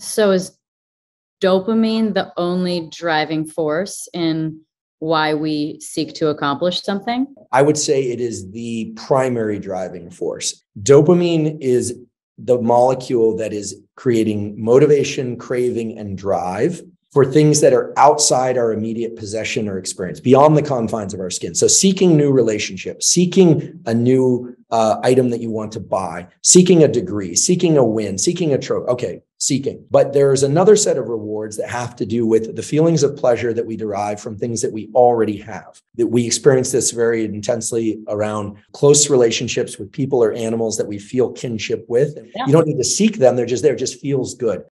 So is dopamine the only driving force in why we seek to accomplish something? I would say it is the primary driving force. Dopamine is the molecule that is creating motivation, craving, and drive for things that are outside our immediate possession or experience, beyond the confines of our skin. So seeking new relationships, seeking a new item that you want to buy, seeking a degree, seeking a win, seeking a trophy. Okay, seeking. But there's another set of rewards that have to do with the feelings of pleasure that we derive from things that we already have. That we experience this very intensely around close relationships with people or animals that we feel kinship with. Yeah. You don't need to seek them. They're just there. It just feels good.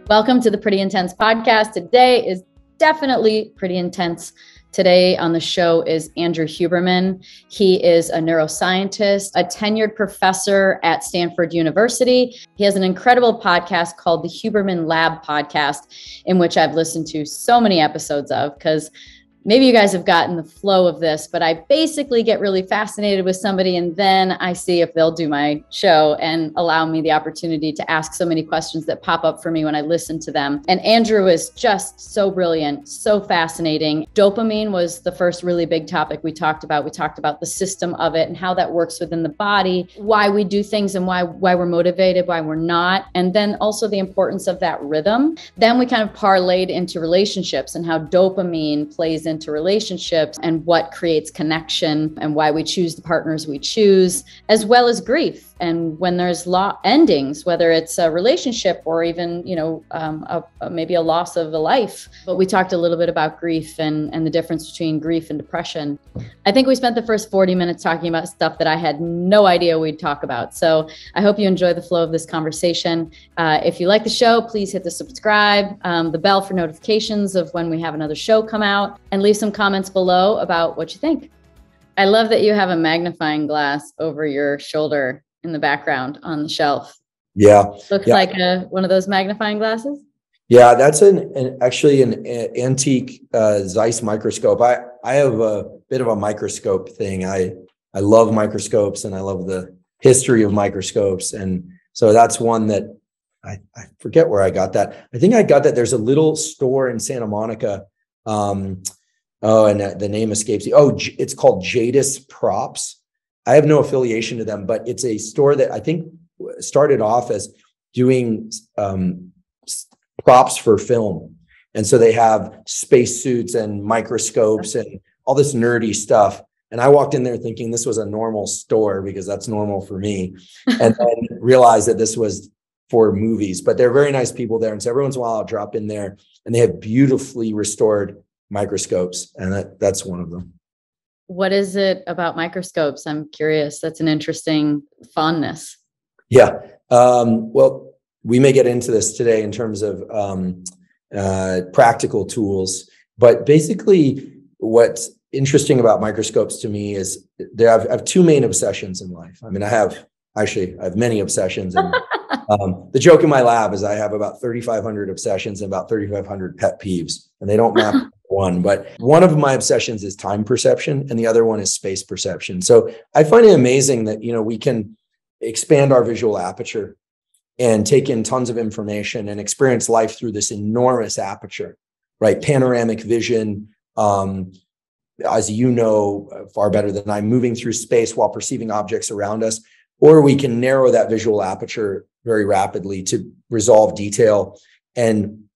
Welcome to the Pretty Intense podcast. Today is definitely pretty intense. Today on the show is Andrew Huberman. He is a neuroscientist, a tenured professor at Stanford University. He has an incredible podcast called the Huberman Lab podcast, in which I've listened to so many episodes of, because maybe you guys have gotten the flow of this, but I basically get really fascinated with somebody and then I see if they'll do my show and allow me the opportunity to ask so many questions that pop up for me when I listen to them. And Andrew is just so brilliant, so fascinating. Dopamine was the first really big topic we talked about. We talked about the system of it and how that works within the body, why we do things and why we're motivated, why we're not. And then also the importance of that rhythm. Then we kind of parlayed into relationships and how dopamine plays into relationships and what creates connection and why we choose the partners we choose, as well as grief. And when there's endings, whether it's a relationship or even, maybe a loss of a life. But we talked a little bit about grief and the difference between grief and depression. I think we spent the first 40 minutes talking about stuff that I had no idea we'd talk about. So I hope you enjoy the flow of this conversation. If you like the show, please hit the subscribe, the bell for notifications of when we have another show come out, and leave some comments below about what you think. I love that you have a magnifying glass over your shoulder in the background on the shelf. Yeah. Looks like one of those magnifying glasses. Yeah, that's actually an antique Zeiss microscope. I have a bit of a microscope thing. I love microscopes and I love the history of microscopes. And so that's one that I forget where I got that. I think I got that. There's a little store in Santa Monica. And the name escapes me. Oh, it's called Jadis Props. I have no affiliation to them, but it's a store that I think started off as doing props for film. And so they have spacesuits and microscopes and all this nerdy stuff. And I walked in there thinking this was a normal store because that's normal for me. And then realized that this was for movies, but they're very nice people there. And so every once in a while I'll drop in there and they have beautifully restored microscopes. And that's one of them. What is it about microscopes? I'm curious. That's an interesting fondness. Yeah. Well, we may get into this today in terms of practical tools, but basically what's interesting about microscopes to me is I have two main obsessions in life. I mean, I have many obsessions. And the joke in my lab is I have about 3,500 obsessions and about 3,500 pet peeves, and they don't map to one. But one of my obsessions is time perception, and the other one is space perception. So I find it amazing that we can expand our visual aperture and take in tons of information and experience life through this enormous aperture, right? Panoramic vision. As you know far better than I, moving through space while perceiving objects around us. Or we can narrow that visual aperture very rapidly to resolve detail. And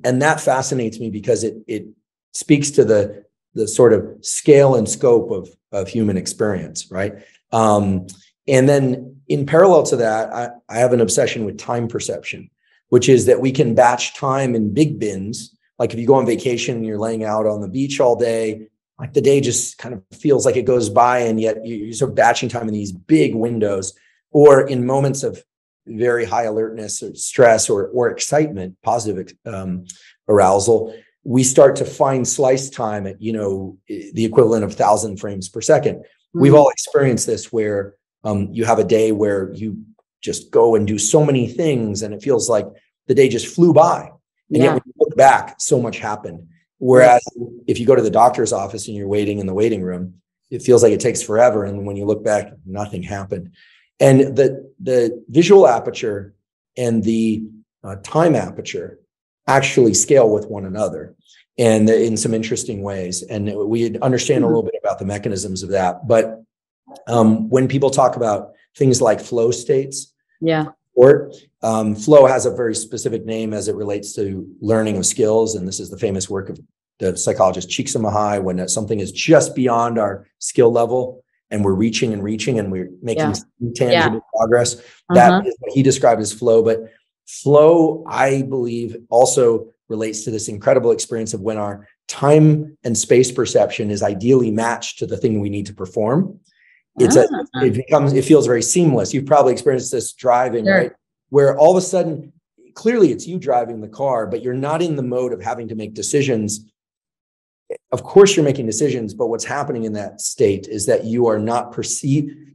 that fascinates me because it speaks to the sort of scale and scope of human experience, right? And then in parallel to that, I have an obsession with time perception, which is that we can batch time in big bins. Like if you go on vacation and you're laying out on the beach all day, like the day just kind of feels like it goes by, and yet you're sort of batching time in these big windows. Or in moments of very high alertness or stress or excitement, positive arousal, we start to find slice time at the equivalent of 1,000 frames per second. Mm-hmm. We've all experienced this where you have a day where you just go and do so many things, and it feels like the day just flew by, and yet when you look back, so much happened. Whereas if you go to the doctor's office and you're waiting in the waiting room, it feels like it takes forever. And when you look back, nothing happened. And the visual aperture and the time aperture actually scale with one another, and in some interesting ways. And we understand a little bit about the mechanisms of that. But when people talk about things like flow states, or flow has a very specific name as it relates to learning of skills. And this is the famous work of the psychologist Csikszentmihalyi, when something is just beyond our skill level and we're reaching and we're making tangible progress. That is what he described as flow. But flow, I believe, also relates to this incredible experience of when our time and space perception is ideally matched to the thing we need to perform. It feels very seamless. You've probably experienced this driving, right? Where all of a sudden, clearly it's you driving the car, but you're not in the mode of having to make decisions. Of course, you're making decisions, but what's happening in that state is that you are not perceiving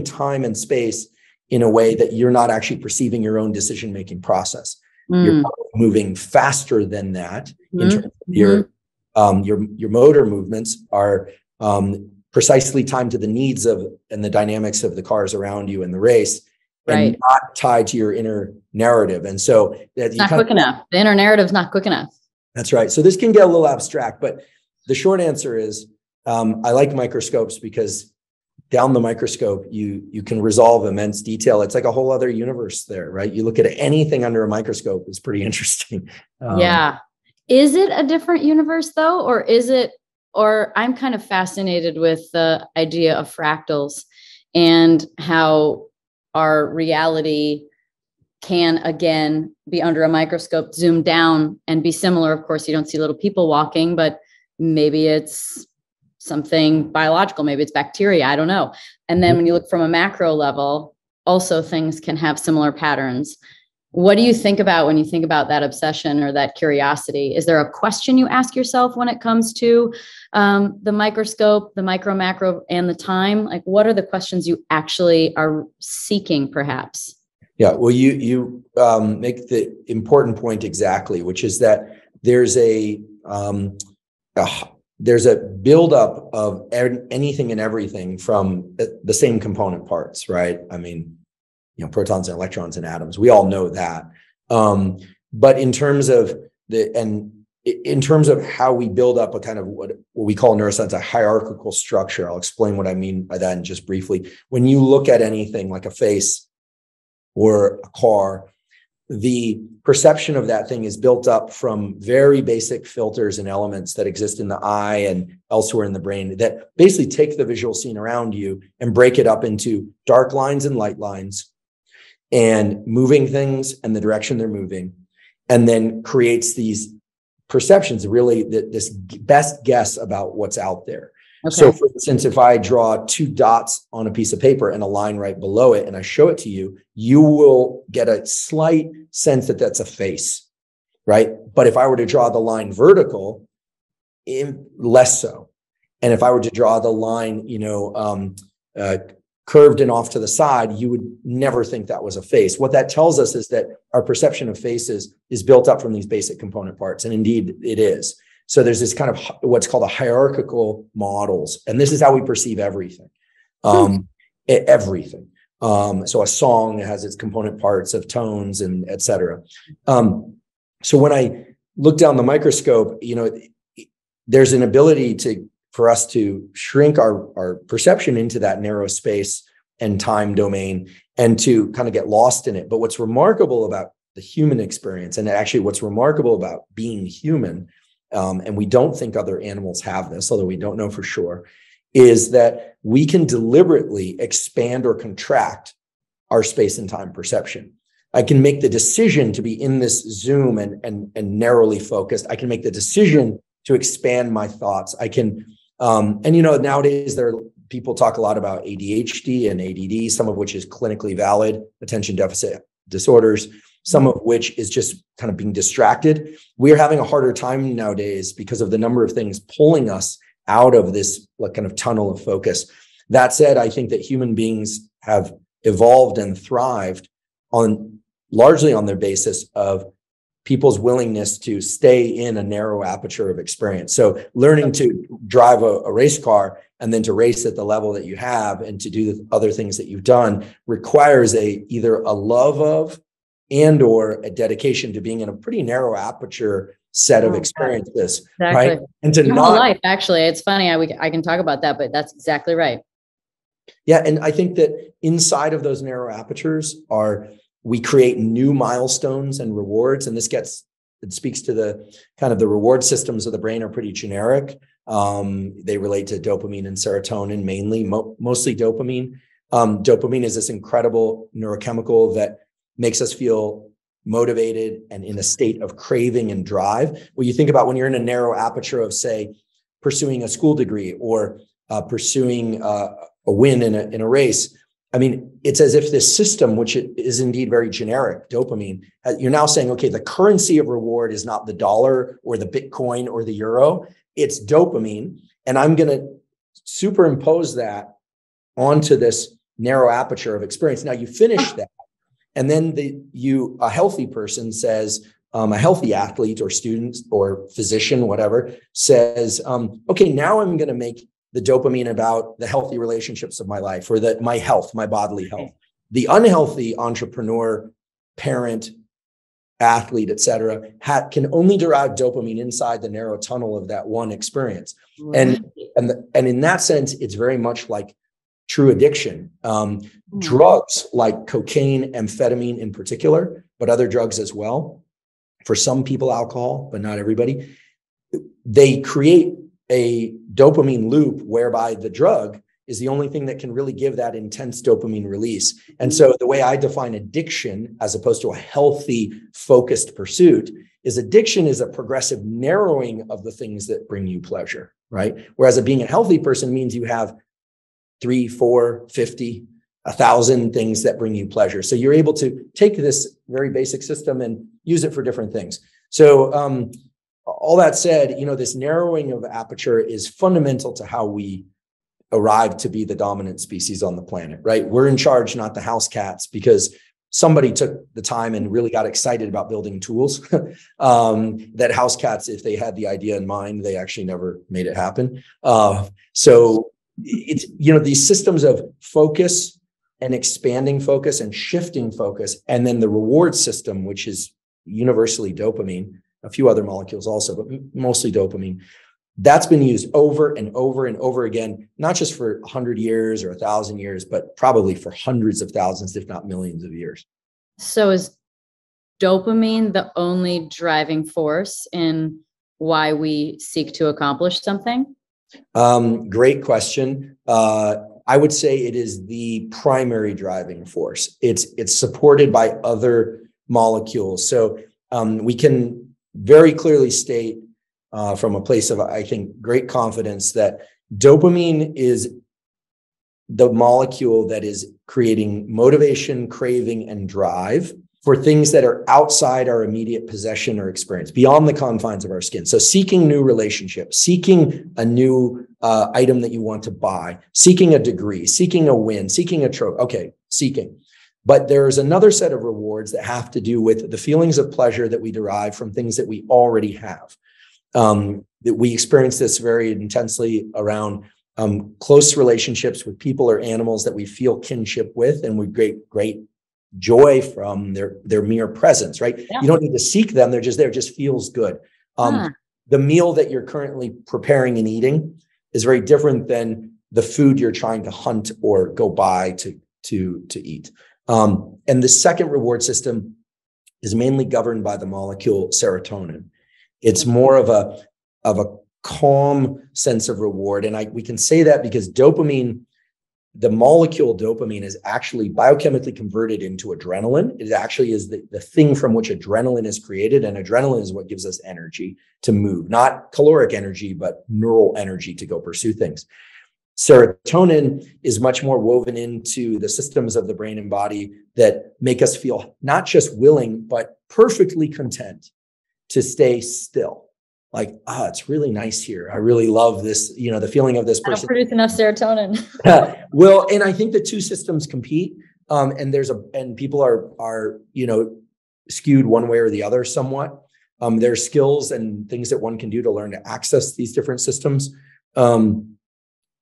time and space in a way that you're not actually perceiving your own decision-making process. You're moving faster than that in terms of your motor movements are precisely timed to the needs of and the dynamics of the cars around you in the race, and not tied to your inner narrative. And so it's not quick enough. The inner narrative is not quick enough. That's right. So this can get a little abstract, but the short answer is I like microscopes because down the microscope, you can resolve immense detail. It's like a whole other universe there, right? You look at anything under a microscope, it's pretty interesting. Is it a different universe though? Or I'm kind of fascinated with the idea of fractals and how our reality can again be under a microscope, zoom down and be similar. Of course, you don't see little people walking, but maybe it's something biological, maybe it's bacteria, I don't know. And then when you look from a macro level, also things can have similar patterns. What do you think about when you think about that obsession or that curiosity? Is there a question you ask yourself when it comes to the microscope, the micro, macro, and the time? Like, what are the questions you actually are seeking, perhaps? Yeah, well, you make the important point exactly, which is that there's a buildup of anything and everything from the same component parts, right? I mean, protons and electrons and atoms, we all know that. But in terms of how we build up a kind of what we call in neuroscience a hierarchical structure, I'll explain what I mean by that in just briefly. When you look at anything like a face or a car, the perception of that thing is built up from very basic filters and elements that exist in the eye and elsewhere in the brain that basically take the visual scene around you and break it up into dark lines and light lines and moving things and the direction they're moving, and then creates these perceptions, really this best guess about what's out there. Okay. So for instance, if I draw two dots on a piece of paper and a line right below it, and I show it to you, you will get a slight sense that that's a face, right? But if I were to draw the line vertical, less so. And if I were to draw the line, curved and off to the side, you would never think that was a face. What that tells us is that our perception of faces is built up from these basic component parts. And indeed it is. So there's this kind of what's called a hierarchical models. And this is how we perceive everything. Everything. So a song has its component parts of tones and et cetera. So when I look down the microscope, there's an ability for us to shrink our perception into that narrow space and time domain and to kind of get lost in it. But what's remarkable about the human experience, and actually what's remarkable about being human, and we don't think other animals have this, although we don't know for sure, is that we can deliberately expand or contract our space and time perception. I can make the decision to be in this zoom and narrowly focused. I can make the decision to expand my thoughts. I can, nowadays people talk a lot about ADHD and ADD, some of which is clinically valid, attention deficit disorders, some of which is just kind of being distracted. We're having a harder time nowadays because of the number of things pulling us out of this kind of tunnel of focus. That said, I think that human beings have evolved and thrived largely on their basis of people's willingness to stay in a narrow aperture of experience. So learning to drive a race car and then to race at the level that you have and to do the other things that you've done requires either a love of and or a dedication to being in a pretty narrow aperture set of experiences, exactly. right? And to your whole life, actually, it's funny. I can talk about that, but that's exactly right. Yeah, and I think that inside of those narrow apertures we create new milestones and rewards, and it speaks to the kind of the reward systems of the brain are pretty generic. They relate to dopamine and serotonin mainly, mostly dopamine. Dopamine is this incredible neurochemical that makes us feel motivated and in a state of craving and drive. Well, you think about when you're in a narrow aperture of, say, pursuing a school degree or pursuing a win in a race. I mean, it's as if this system, which is indeed very generic, dopamine, you're now saying, okay, the currency of reward is not the dollar or the Bitcoin or the euro, it's dopamine. And I'm going to superimpose that onto this narrow aperture of experience. Now you finish that. And then a healthy person says, a healthy athlete or student or physician, whatever, says, okay, now I'm going to make the dopamine about the healthy relationships of my life or my health, my bodily health. The unhealthy entrepreneur, parent, athlete, et cetera, can only derive dopamine inside the narrow tunnel of that one experience. Right. And in that sense, it's very much like true addiction. Drugs like cocaine, amphetamine in particular, but other drugs as well. For some people, alcohol, but not everybody. They create a dopamine loop whereby the drug is the only thing that can really give that intense dopamine release. And so the way I define addiction, as opposed to a healthy, focused pursuit, is addiction is a progressive narrowing of the things that bring you pleasure, right? Whereas being a healthy person means you have 3, 4, 50, 1,000 things that bring you pleasure. So you're able to take this very basic system and use it for different things. So all that said, this narrowing of aperture is fundamental to how we arrive to be the dominant species on the planet, right? We're in charge, not the house cats, because somebody took the time and really got excited about building tools that house cats, if they had the idea in mind, they actually never made it happen. So it's, these systems of focus and expanding focus and shifting focus, and then the reward system, which is universally dopamine, a few other molecules also, but mostly dopamine. That's been used over and over and over again, not just for 100 years or 1,000 years, but probably for hundreds of thousands, if not millions of years. So is dopamine the only driving force in why we seek to accomplish something? Great question. I would say it is the primary driving force. It's supported by other molecules. So we can very clearly state from a place of, I think, great confidence that dopamine is the molecule that is creating motivation, craving, and drive for things that are outside our immediate possession or experience, beyond the confines of our skin. So seeking new relationships, seeking a new item that you want to buy, seeking a degree, seeking a win, seeking a trophy. Okay, seeking. But there's another set of rewards that have to do with the feelings of pleasure that we derive from things that we already have. That we experience this very intensely around close relationships with people or animals that we feel kinship with, and we great joy from their mere presence, right? Yeah. You don't need to seek them. They're just there. It just feels good. The meal that you're currently preparing and eating is very different than the food you're trying to hunt or go buy to eat. And the second reward system is mainly governed by the molecule serotonin. It's more of a calm sense of reward. And we can say that because dopamine, the molecule dopamine, is actually biochemically converted into adrenaline. It actually is the thing from which adrenaline is created. And adrenaline is what gives us energy to move, not caloric energy, but neural energy to go pursue things. Serotonin is much more woven into the systems of the brain and body that make us feel not just willing, but perfectly content to stay still. Like, it's really nice here. I really love this, the feeling of this person. I don't produce enough serotonin. Well, and I think the two systems compete. And people are skewed one way or the other somewhat. There's skills and things that one can do to learn to access these different systems.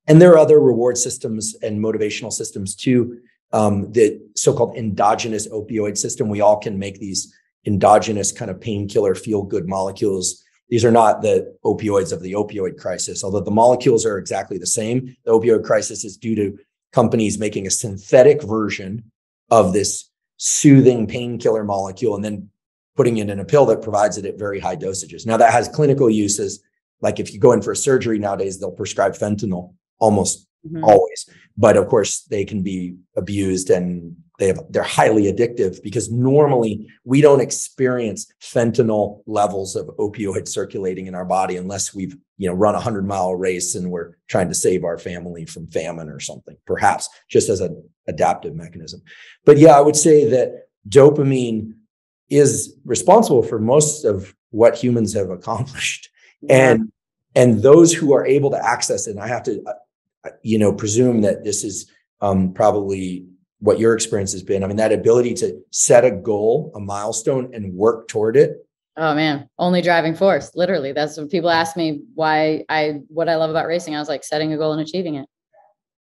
And there are other reward systems and motivational systems too. The so-called endogenous opioid system. We all can make these endogenous kind of painkiller feel-good molecules. These are not the opioids of the opioid crisis, although the molecules are exactly the same. The opioid crisis is due to companies making a synthetic version of this soothing painkiller molecule and then putting it in a pill that provides it at very high dosages. Now that has clinical uses. Like if you go in for a surgery nowadays, they'll prescribe fentanyl almost always. But of course they can be abused and they're highly addictive because normally we don't experience fentanyl levels of opioid circulating in our body unless we've, run a 100-mile race and we're trying to save our family from famine or something, perhaps just as an adaptive mechanism. But yeah, I would say that dopamine is responsible for most of what humans have accomplished. Yeah. And those who are able to access it, and I have to, presume that this is probably what your experience has been. I mean, that ability to set a goal, a milestone, and work toward it. Oh man, only driving force. Literally. That's when people ask me what I love about racing. I was like setting a goal and achieving it.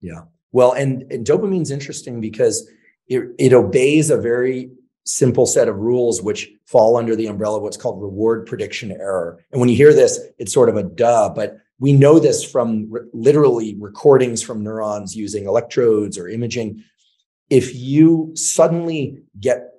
Yeah. Well, and dopamine's interesting because it obeys a very simple set of rules, which fall under the umbrella of what's called reward prediction error. And when you hear this, it's sort of a duh, but we know this from literally recordings from neurons using electrodes or imaging. If you suddenly get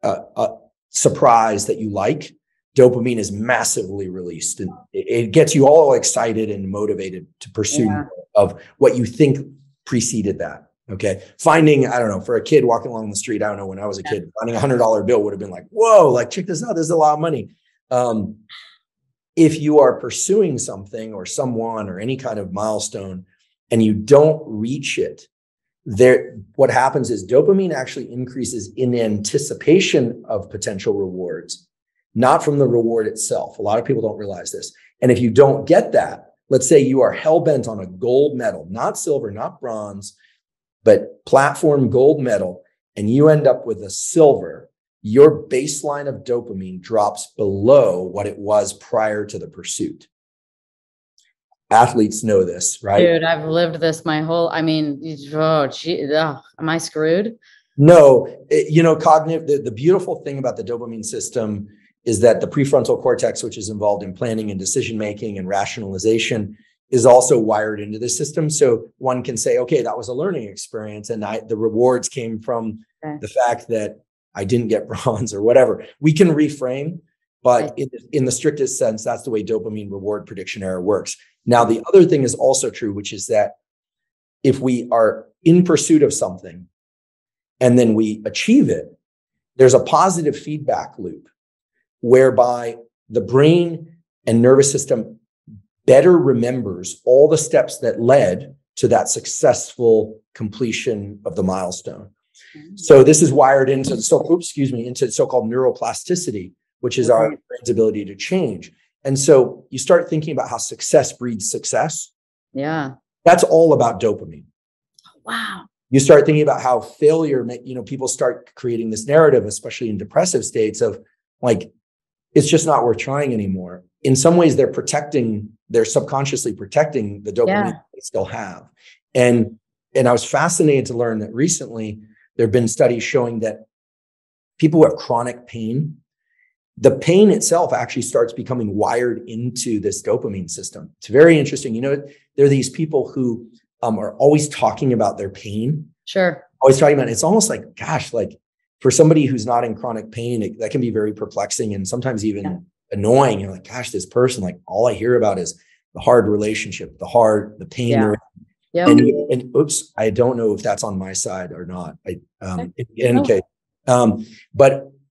a surprise that you like, dopamine is massively released, and it gets you all excited and motivated to pursue of what you think preceded that. Okay. Finding, I don't know, for a kid walking along the street, I don't know, when I was a kid, finding $100 bill would have been like, whoa, like, check this out. This is a lot of money. If you are pursuing something or someone or any kind of milestone and you don't reach it, what happens is dopamine actually increases in anticipation of potential rewards, not from the reward itself. A lot of people don't realize this. And if you don't get that, let's say you are hell-bent on a gold medal, not silver, not bronze, but platform gold medal, and you end up with a silver, your baseline of dopamine drops below what it was prior to the pursuit. Athletes know this, right? Dude, I've lived this am I screwed? No, cognitive, the beautiful thing about the dopamine system is that the prefrontal cortex, which is involved in planning and decision-making and rationalization, is also wired into the system. So one can say, okay, that was a learning experience. And the rewards came from the fact that I didn't get bronze or whatever. We can reframe, but in the strictest sense, that's the way dopamine reward prediction error works. Now, the other thing is also true, which is that if we are in pursuit of something and then we achieve it, there's a positive feedback loop whereby the brain and nervous system better remembers all the steps that led to that successful completion of the milestone. So this is wired into so-called neuroplasticity, which is our brain's ability to change. And so you start thinking about how success breeds success. Yeah. That's all about dopamine. Wow. You start thinking about how failure, people start creating this narrative, especially in depressive states, of like, it's just not worth trying anymore. In some ways, they're subconsciously protecting the dopamine they still have. And I was fascinated to learn that recently there have been studies showing that people who have chronic pain, the pain itself actually starts becoming wired into this dopamine system. It's very interesting. There are these people who are always talking about their pain. Sure. Always talking about it. It's almost like, gosh, like for somebody who's not in chronic pain, that can be very perplexing and sometimes even annoying. You're like, gosh, this person, like all I hear about is the hard relationship, the pain. Yeah. And oops, I don't know if that's on my side or not. But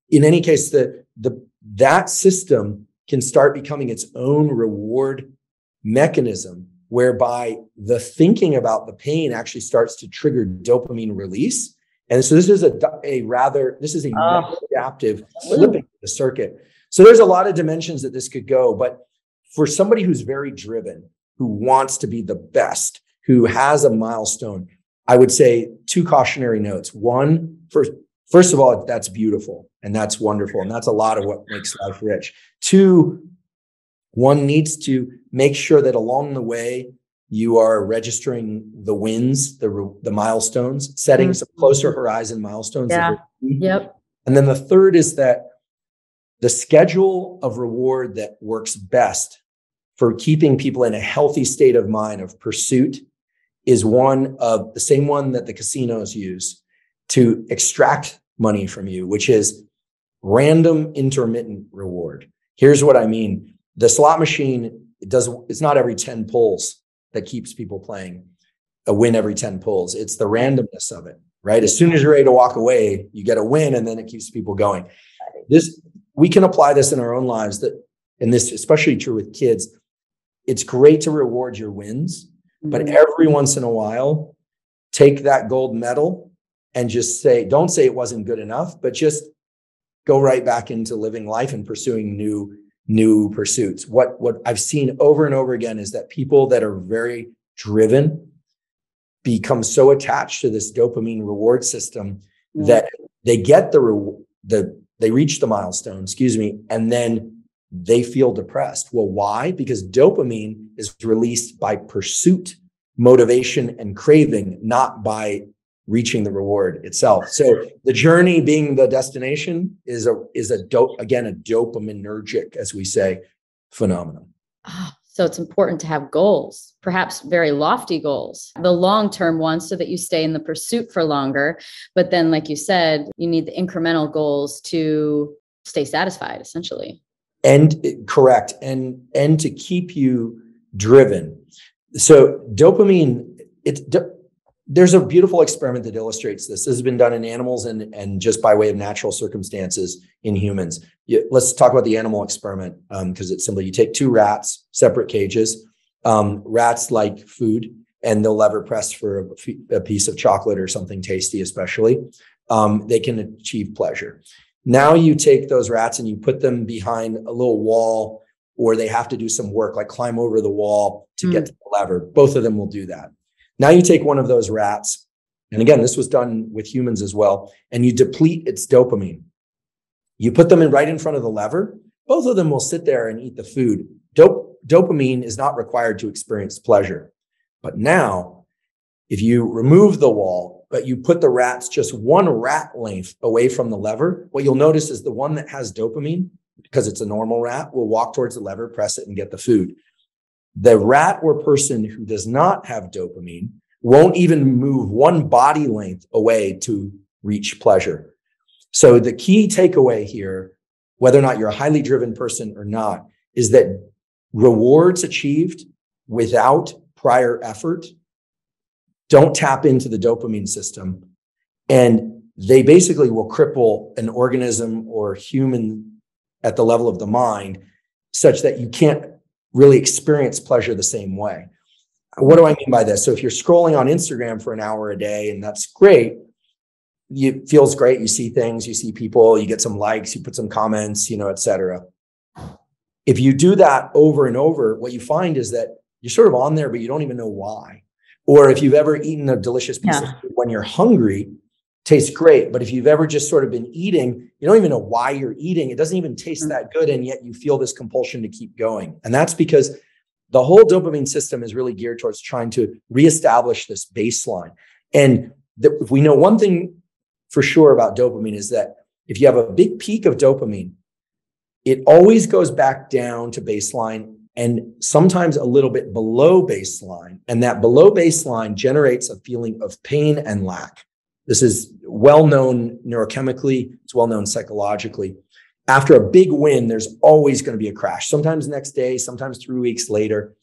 in any case, that system can start becoming its own reward mechanism, whereby the thinking about the pain actually starts to trigger dopamine release. And so this is a adaptive flipping the circuit. So there's a lot of dimensions that this could go, but for somebody who's very driven, who wants to be the best, who has a milestone, I would say two cautionary notes. One, first of all, that's beautiful and that's wonderful. And that's a lot of what makes life rich. Two, one needs to make sure that along the way, you are registering the wins, the milestones, setting some closer horizon milestones. Yeah. Yep. And then the third is that the schedule of reward that works best for keeping people in a healthy state of mind of pursuit is one of the same one that the casinos use to extract money from you, which is random intermittent reward. Here's what I mean. The slot machine, it's not every 10 pulls that keeps people playing a win every 10 pulls. It's the randomness of it, right? As soon as you're ready to walk away, you get a win, and then it keeps people going. We can apply this in our own lives, and this is especially true with kids. It's great to reward your wins, but every once in a while, take that gold medal and just don't say it wasn't good enough, but just go right back into living life and pursuing new pursuits. What I've seen over and over again is that people that are very driven become so attached to this dopamine reward system that they get they reach the milestone, and then they feel depressed. Well, why? Because dopamine is released by pursuit, motivation, and craving, not by reaching the reward itself. So the journey being the destination is a dopaminergic, as we say, phenomenon. So it's important to have goals, perhaps very lofty goals, the long-term ones, so that you stay in the pursuit for longer. But then, like you said, you need the incremental goals to stay satisfied, essentially. And correct. And to keep you driven. So dopamine, there's a beautiful experiment that illustrates this. This has been done in animals and just by way of natural circumstances in humans. Let's talk about the animal experiment because it's simple. You take 2 rats, separate cages. Rats like food, and they'll lever press for a piece of chocolate or something tasty, especially. They can achieve pleasure. Now you take those rats and you put them behind a little wall, or they have to do some work, like climb over the wall to get to the lever. Both of them will do that. Now you take one of those rats, and again, this was done with humans as well, and you deplete its dopamine. You put them right in front of the lever. Both of them will sit there and eat the food. Dopamine is not required to experience pleasure. But now, if you remove the wall, but you put the rats just one rat length away from the lever, what you'll notice is the one that has dopamine, because it's a normal rat, will walk towards the lever, press it, and get the food. The rat or person who does not have dopamine won't even move one body length away to reach pleasure. So the key takeaway here, whether or not you're a highly driven person or not, is that rewards achieved without prior effort don't tap into the dopamine system, and they basically will cripple an organism or human at the level of the mind such that you can't really experience pleasure the same way. What do I mean by this? So if you're scrolling on Instagram for an hour a day, and that's great, it feels great. You see things, you see people, you get some likes, you put some comments, et cetera. If you do that over and over, what you find is that you're sort of on there, but you don't even know why. Or if you've ever eaten a delicious piece of food when you're hungry, tastes great. But if you've ever just sort of been eating, you don't even know why you're eating. It doesn't even taste that good. And yet you feel this compulsion to keep going. And that's because the whole dopamine system is really geared towards trying to reestablish this baseline. And if we know one thing for sure about dopamine is that if you have a big peak of dopamine, it always goes back down to baseline and sometimes a little bit below baseline. And that below baseline generates a feeling of pain and lack. This is well-known neurochemically. It's well-known psychologically. After a big win, there's always going to be a crash. Sometimes next day, sometimes 3 weeks later.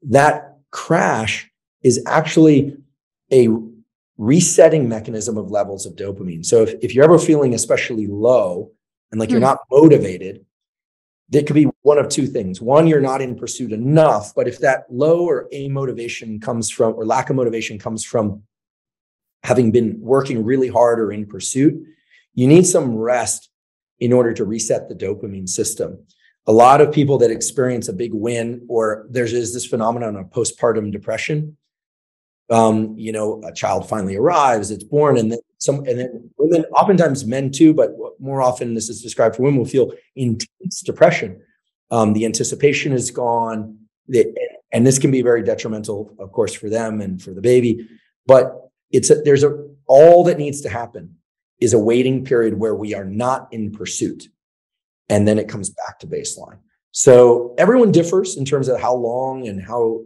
That crash is actually a resetting mechanism of levels of dopamine. So if you're ever feeling especially low and like you're not motivated, there could be one of 2 things. One, you're not in pursuit enough, but if that low or amotivation comes from, or lack of motivation comes from having been working really hard or in pursuit, you need some rest in order to reset the dopamine system. A lot of people that experience a big win, or there's this phenomenon of postpartum depression. A child finally arrives, it's born, and then women, oftentimes men too, but more often this is described for women, will feel intense depression. The anticipation is gone. And this can be very detrimental, of course, for them and for the baby. But all that needs to happen is a waiting period where we are not in pursuit. And then it comes back to baseline. So everyone differs in terms of how long and how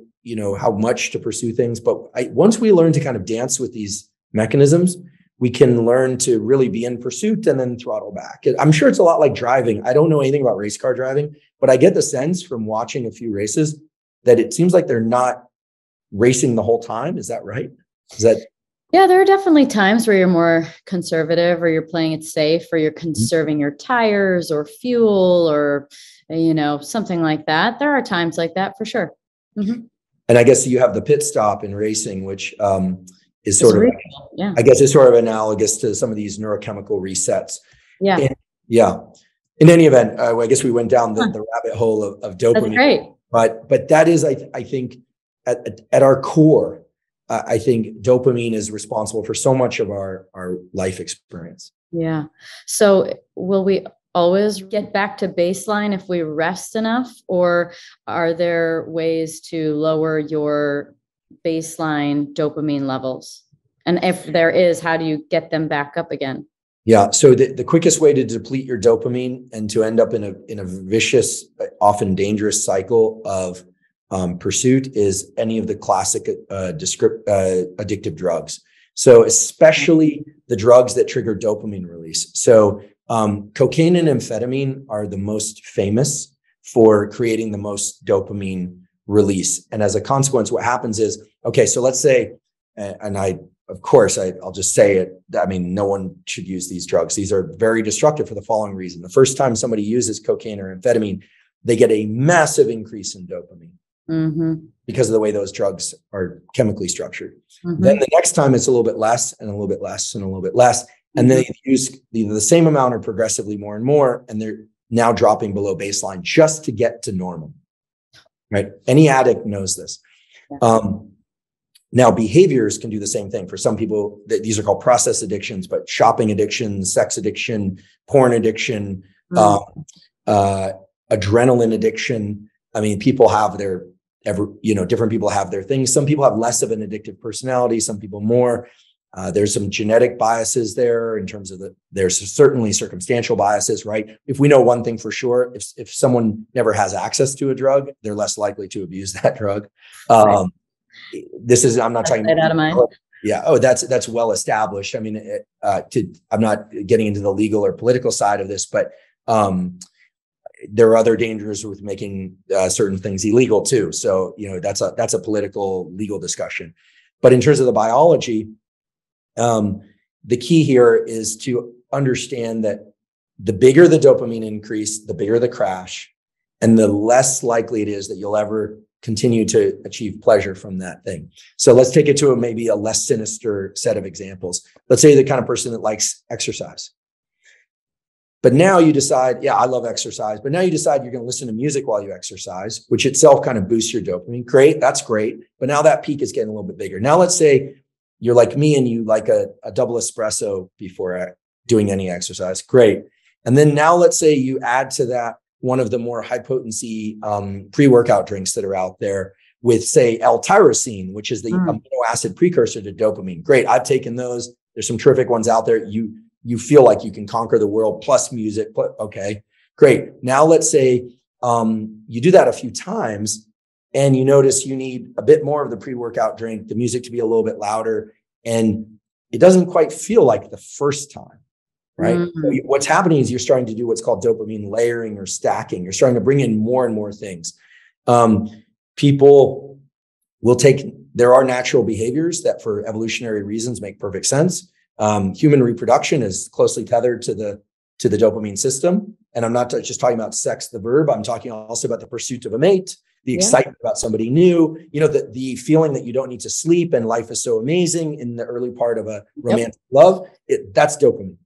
much to pursue things. But once we learn to kind of dance with these mechanisms, we can learn to really be in pursuit and then throttle back. I'm sure it's a lot like driving. I don't know anything about race car driving, but I get the sense from watching a few races that it seems like they're not racing the whole time. Is that right? Yeah, there are definitely times where you're more conservative, or you're playing it safe, or you're conserving your tires or fuel, or, something like that. There are times like that for sure. Mm-hmm. And I guess you have the pit stop in racing, which is sort of, yeah. I guess, is sort of analogous to some of these neurochemical resets. Yeah. In any event, I guess we went down the rabbit hole of dopamine. That's great. But that is, I think, at our core, I think dopamine is responsible for so much of our life experience. Yeah. So will we always get back to baseline if we rest enough, or are there ways to lower your baseline dopamine levels? And if there is, how do you get them back up again? Yeah. So the quickest way to deplete your dopamine and to end up in a vicious, often dangerous cycle of pursuit is any of the classic addictive drugs. So especially the drugs that trigger dopamine release. So cocaine and amphetamine are the most famous for creating the most dopamine release. And as a consequence, what happens is, okay, so let's say, and I'll just say it. I mean, no one should use these drugs. These are very destructive for the following reason. The first time somebody uses cocaine or amphetamine, they get a massive increase in dopamine. Mm-hmm. Because of the way those drugs are chemically structured. Mm-hmm. Then the next time it's a little bit less and a little bit less and a little bit less. And then they use the same amount or progressively more and more, and they're now dropping below baseline just to get to normal, right? Any addict knows this. Yeah. Now, behaviors can do the same thing. For some people, these are called process addictions, but shopping addiction, sex addiction, porn addiction, adrenaline addiction. I mean, people have different people have their things. Some people have less of an addictive personality, some people more. There's some genetic biases there in terms of there's certainly circumstantial biases, right? If we know one thing for sure, if someone never has access to a drug, they're less likely to abuse that drug. Right. I'm not talking about out of mind. Yeah. Oh, that's well established. I mean, I'm not getting into the legal or political side of this, but there are other dangers with making certain things illegal too. So, that's a political legal discussion. But in terms of the biology, the key here is to understand that the bigger the dopamine increase, the bigger the crash, and the less likely it is that you'll ever continue to achieve pleasure from that thing. So let's take it to maybe a less sinister set of examples. Let's say you're the kind of person that likes exercise. But now you decide, yeah, I love exercise. But now you decide you're going to listen to music while you exercise, which itself kind of boosts your dopamine. Great. That's great. But now that peak is getting a little bit bigger. Now let's say you're like me and you like a double espresso before doing any exercise. Great. And then now let's say you add to that one of the more high potency pre-workout drinks that are out there with, say, L-tyrosine, which is the amino acid precursor to dopamine. Great. I've taken those. There's some terrific ones out there. You feel like you can conquer the world plus music. Okay, great. Now let's say you do that a few times and you notice you need a bit more of the pre-workout drink, the music to be a little bit louder, and it doesn't quite feel like the first time, right? Mm-hmm. So what's happening is you're starting to do what's called dopamine layering or stacking. You're starting to bring in more and more things. People will there are natural behaviors that for evolutionary reasons make perfect sense. Human reproduction is closely tethered to the dopamine system. And I'm not just talking about sex, the verb. I'm talking also about the pursuit of a mate, the excitement about somebody new, the feeling that you don't need to sleep and life is so amazing in the early part of a romantic love. That's dopamine.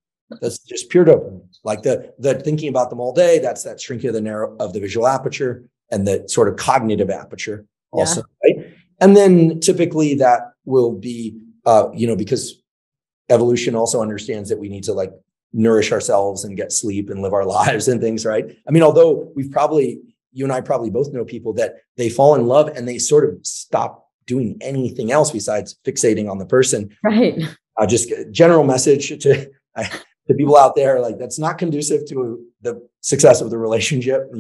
That's just pure dopamine. Like the thinking about them all day, that's that shrinking of the visual aperture and the sort of cognitive aperture also, right? And then typically that will be, because evolution also understands that we need to nourish ourselves and get sleep and live our lives and things, right? I mean, although we've probably, you and I probably both know people that they fall in love and they sort of stop doing anything else besides fixating on the person. Right. Just a general message to people out there, like that's not conducive to the success of the relationship.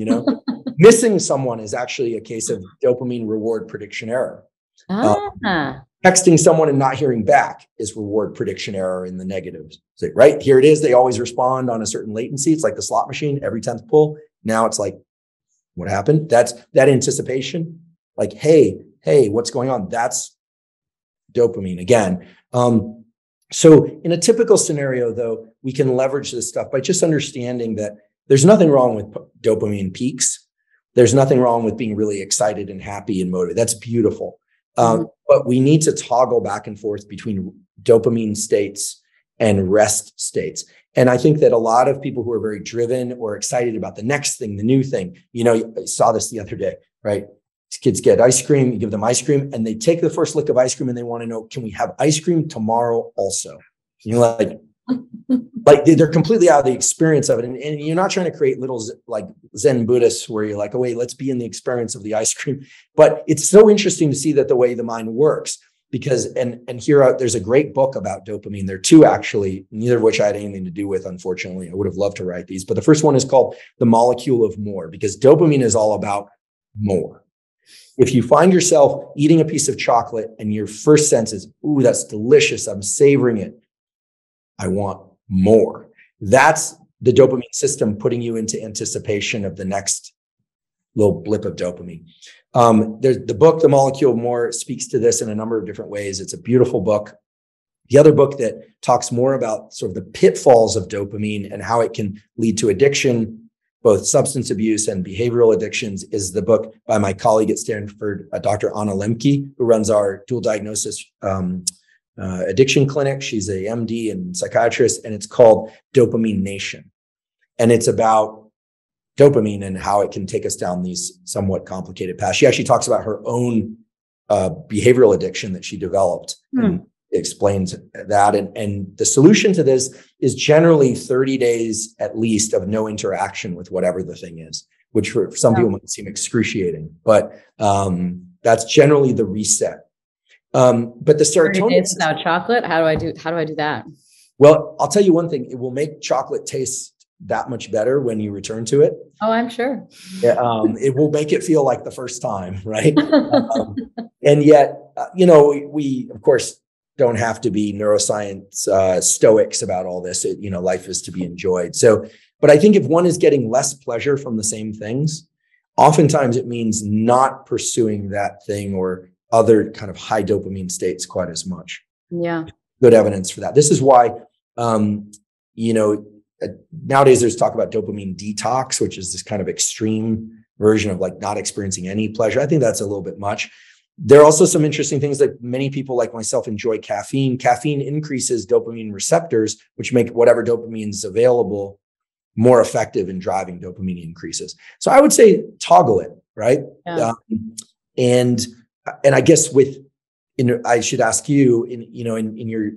Missing someone is actually a case of dopamine reward prediction error. Texting someone and not hearing back is reward prediction error in the negatives. So, right here it is. They always respond on a certain latency. It's like the slot machine, every 10th pull. Now it's like, what happened? That's that anticipation. Like, hey, what's going on? That's dopamine again. So in a typical scenario, though, we can leverage this stuff by just understanding that there's nothing wrong with dopamine peaks. There's nothing wrong with being really excited and happy and motivated. That's beautiful. But we need to toggle back and forth between dopamine states and rest states. And I think that a lot of people who are very driven or excited about the next thing, the new thing, I saw this the other day, right? These kids get ice cream, you give them ice cream and they take the first lick of ice cream and they want to know, can we have ice cream tomorrow also? Like they're completely out of the experience of it. And you're not trying to create little like Zen Buddhists where you're like, oh, wait, let's be in the experience of the ice cream. But it's so interesting to see that the way the mind works because, and here there's a great book about dopamine. There are two actually, neither of which I had anything to do with, unfortunately. I would have loved to write these, but the first one is called The Molecule of More because dopamine is all about more. If you find yourself eating a piece of chocolate and your first sense is, ooh, that's delicious, I'm savoring it, I want more. That's the dopamine system putting you into anticipation of the next little blip of dopamine. There's the book, The Molecule of More, speaks to this in a number of different ways. It's a beautiful book. The other book that talks more about sort of the pitfalls of dopamine and how it can lead to addiction, both substance abuse and behavioral addictions, is the book by my colleague at Stanford, Dr. Anna Lembke, who runs our dual diagnosis addiction clinic. She's a MD and psychiatrist, and it's called Dopamine Nation. And it's about dopamine and how it can take us down these somewhat complicated paths. She actually talks about her own behavioral addiction that she developed and explains that. And the solution to this is generally 30 days at least of no interaction with whatever the thing is, which for some people might seem excruciating, but that's generally the reset. But the serotonin 30 days without chocolate, how do I do that? Well, I'll tell you one thing, it will make chocolate taste that much better when you return to it. Oh, I'm sure. It will make it feel like the first time, right? And yet, we of course don't have to be neuroscience stoics about all this. Life is to be enjoyed. So, but I think if one is getting less pleasure from the same things, oftentimes it means not pursuing that thing or other kind of high dopamine states quite as much. Yeah. Good evidence for that. This is why, nowadays there's talk about dopamine detox, which is this kind of extreme version of like not experiencing any pleasure. I think that's a little bit much. There are also some interesting things that many people like myself enjoy caffeine. Caffeine increases dopamine receptors, which make whatever dopamine is available more effective in driving dopamine increases. So I would say toggle it, right? Yeah. And I guess I should ask you in your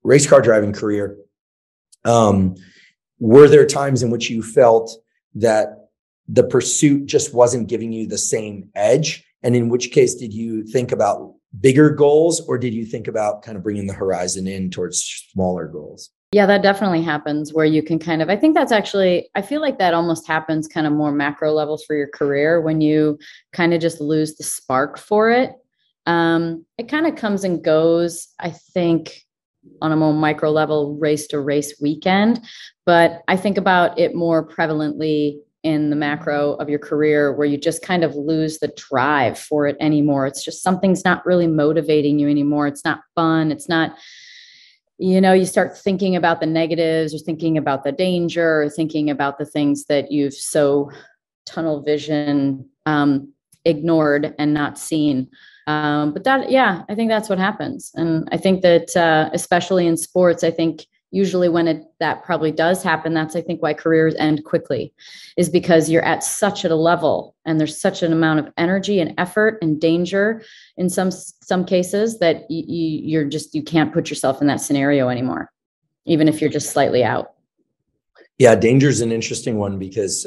race car driving career, were there times in which you felt that the pursuit just wasn't giving you the same edge? And in which case, did you think about bigger goals or did you think about kind of bringing the horizon in towards smaller goals? Yeah, that definitely happens where you can I think that's actually, I feel like that almost happens kind of more macro levels for your career when you kind of just lose the spark for it. It kind of comes and goes, I think, on a more micro level, race to race weekend. But I think about it more prevalently in the macro of your career where you just kind of lose the drive for it anymore. It's just something's not really motivating you anymore. It's not fun. It's not, you start thinking about the negatives or thinking about the danger or thinking about the things that you've so tunnel vision ignored and not seen. But I think that's what happens. And I think that especially in sports, I think usually when that probably does happen, that's, I think, why careers end quickly, is because you're at such a level and there's such an amount of energy and effort and danger in some cases that you can't put yourself in that scenario anymore, even if you're just slightly out. Yeah, danger is an interesting one because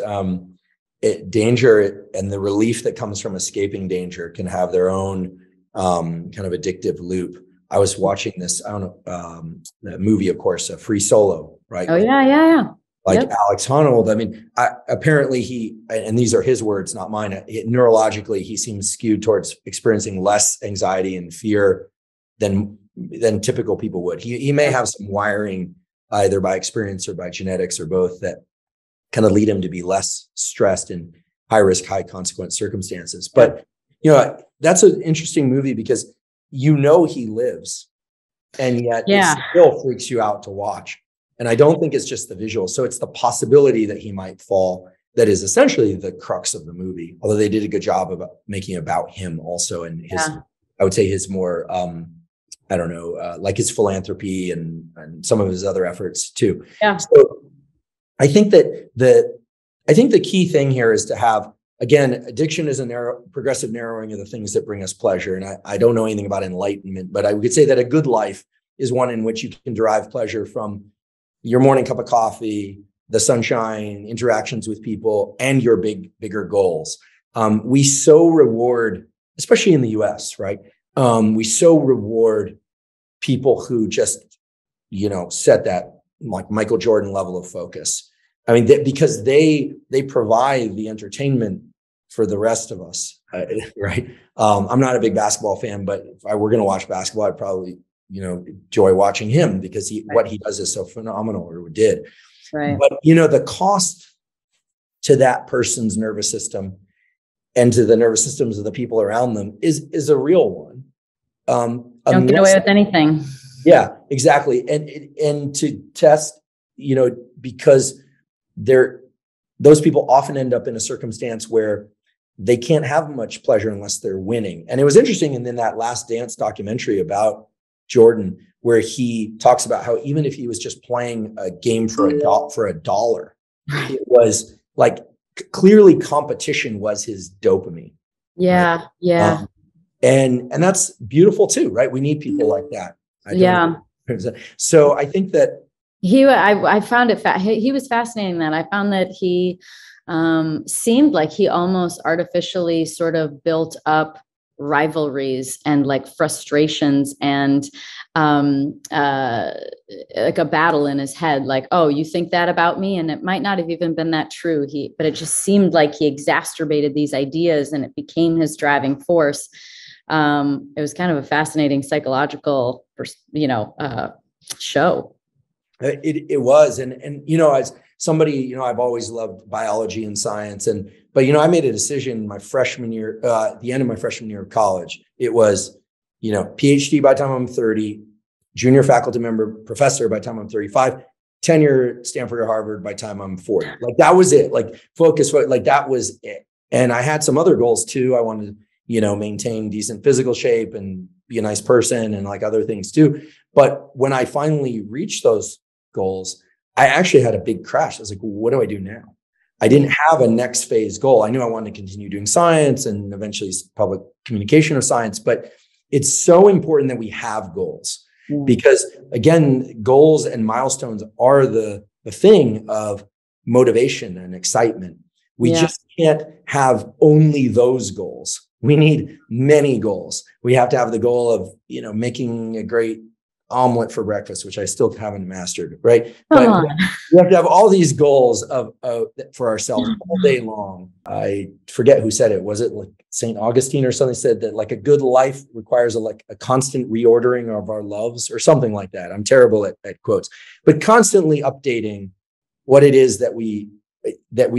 danger and the relief that comes from escaping danger can have their own kind of addictive loop. I was watching this, I don't know, the movie, of course, Free Solo, right? Oh, yeah. Like Yep. Alex Honnold. I mean, apparently he, and these are his words, not mine, neurologically, he seems skewed towards experiencing less anxiety and fear than typical people would. He may have some wiring either by experience or by genetics or both that kind of lead him to be less stressed in high risk, high consequence circumstances. But, that's an interesting movie because he lives, and yet it still freaks you out to watch. And I don't think it's just the visual. So it's the possibility that he might fall that is essentially the crux of the movie. Although they did a good job of making it about him also, and his, I would say his more, like his philanthropy and some of his other efforts too. Yeah. So I think that the key thing here is to have, again, addiction is a progressive narrowing of the things that bring us pleasure. And I don't know anything about enlightenment, but I would say that a good life is one in which you can derive pleasure from your morning cup of coffee, the sunshine, interactions with people, and your bigger goals. We so reward, especially in the US, right? We so reward people who just, set that like Michael Jordan level of focus. I mean, because they provide the entertainment for the rest of us, right? I'm not a big basketball fan, but if I were going to watch basketball, I'd probably, enjoy watching him because what he does is so phenomenal, or did. Right. But, the cost to that person's nervous system and to the nervous systems of the people around them is a real one. Don't get away with anything. Yeah, exactly. And to test, because those people often end up in a circumstance where they can't have much pleasure unless they're winning. And it was interesting in that Last Dance documentary about Jordan, where he talks about how even if he was just playing a game for a dollar, it was like clearly competition was his dopamine. Yeah, right? yeah. And that's beautiful too, right? We need people like that. So I think that I found it he was fascinating. That I found that he seemed like he almost artificially sort of built up rivalries and like frustrations and like a battle in his head, like, oh, you think that about me? And it might not have even been that true. But it just seemed like he exacerbated these ideas and it became his driving force. It was kind of a fascinating psychological, show. It was. And, as somebody, I've always loved biology and science. But I made a decision my freshman year, at the end of my freshman year of college. It was, PhD by the time I'm 30, junior faculty member, professor by the time I'm 35, tenure at Stanford or Harvard by the time I'm 40. Like that was it. Like focus, like that was it. And I had some other goals too. I wanted to, maintain decent physical shape and be a nice person and like other things too. But when I finally reached those goals, I actually had a big crash. I was like, what do I do now? I didn't have a next phase goal. I knew I wanted to continue doing science and eventually public communication of science, but it's so important that we have goals because again, goals and milestones are the thing of motivation and excitement. We just can't have only those goals. We need many goals. We have to have the goal of, making a great omelet for breakfast, which I still haven't mastered, right? But we have to have all these goals for ourselves all day long. I forget who said it. Was it like St. Augustine or something said that like a good life requires a constant reordering of our loves or something like that. I'm terrible at quotes, but constantly updating what it is that we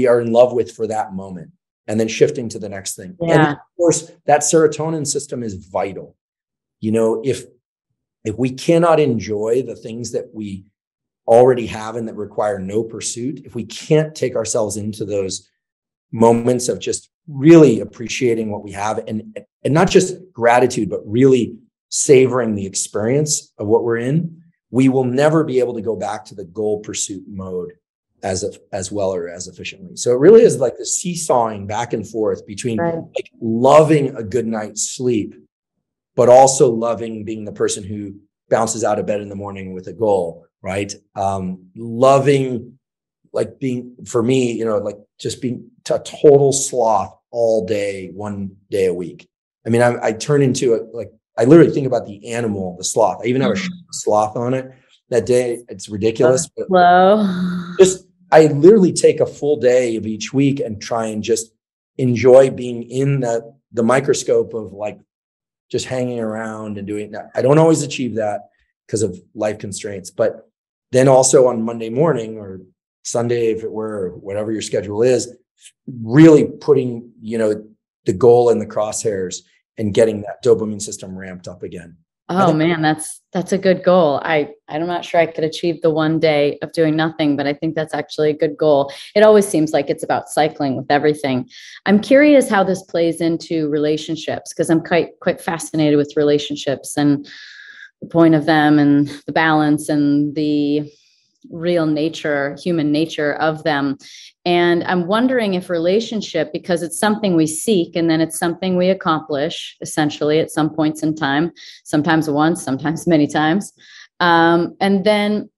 are in love with for that moment and then shifting to the next thing. Yeah. And of course, that serotonin system is vital. If we cannot enjoy the things that we already have and that require no pursuit, if we can't take ourselves into those moments of just really appreciating what we have and not just gratitude, but really savoring the experience of what we're in, we will never be able to go back to the goal pursuit mode as well or as efficiently. So it really is like the seesawing back and forth between like loving a good night's sleep, but also loving being the person who bounces out of bed in the morning with a goal, right? Loving, like being, for me, like just to total sloth all day, 1 day a week. I mean, I turn into it. Like, I literally think about the animal, the sloth. I even have a sloth on it that day. It's ridiculous. But I literally take a full day of each week and try and just enjoy being in the microscope of like just hanging around and doing that. I don't always achieve that because of life constraints, but then also on Monday morning or Sunday, if it were, or whatever your schedule is, really putting, the goal in the crosshairs and getting that dopamine system ramped up again. Oh man, that's a good goal. I'm not sure I could achieve the 1 day of doing nothing, but I think that's actually a good goal. It always seems like it's about cycling with everything. I'm curious how this plays into relationships, because I'm quite fascinated with relationships and the point of them and the balance and the real nature, human nature of them. And I'm wondering if relationship, because it's something we seek and then it's something we accomplish essentially at some points in time, sometimes once, sometimes many times. And then,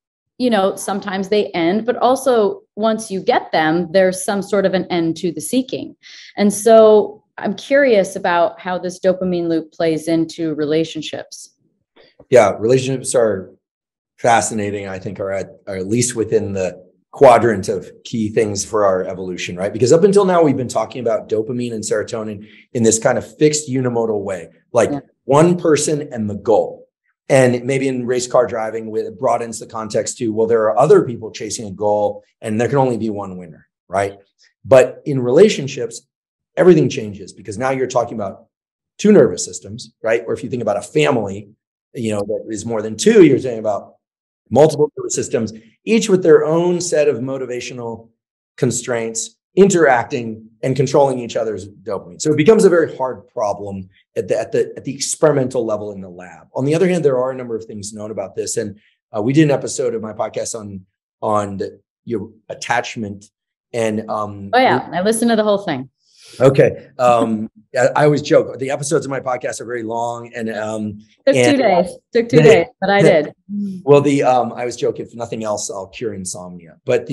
sometimes they end, but also once you get them, there's some sort of an end to the seeking. And so I'm curious about how this dopamine loop plays into relationships. Yeah, relationships are fascinating. I think are at least within the quadrant of key things for our evolution, right? Because up until now, we've been talking about dopamine and serotonin in this kind of fixed unimodal way, like one person and the goal. And maybe in race car driving, it broadens the context to, well, there are other people chasing a goal and there can only be one winner, right? But in relationships, everything changes because now you're talking about two nervous systems, right? Or if you think about a family, that is more than two, you're saying about multiple nervous systems, each with their own set of motivational constraints, interacting and controlling each other's dopamine. So it becomes a very hard problem at the experimental level in the lab. On the other hand, there are a number of things known about this, and we did an episode of my podcast on attachment. And I listened to the whole thing. Okay. I always joke. The episodes of my podcast are very long and took 2 days, but I did. Well, I was joking. If nothing else, I'll cure insomnia. But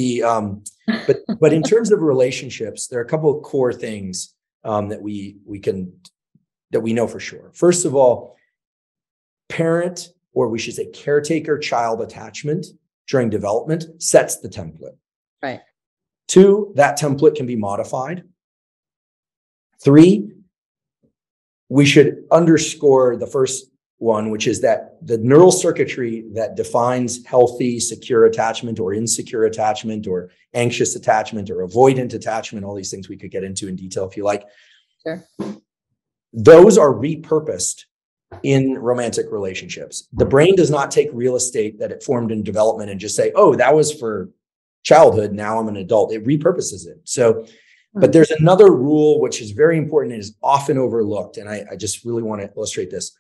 but in terms of relationships, there are a couple of core things that we know for sure. First of all, parent, or we should say caretaker child attachment during development sets the template. Right. 2, that template can be modified. 3, we should underscore the first one, which is that the neural circuitry that defines healthy, secure attachment or insecure attachment or anxious attachment or avoidant attachment, all these things we could get into in detail if you like. Sure. Those are repurposed in romantic relationships. The brain does not take real estate that it formed in development and just say, oh, that was for childhood, now I'm an adult. It repurposes it. So but there's another rule which is very important and is often overlooked. And I just really want to illustrate this.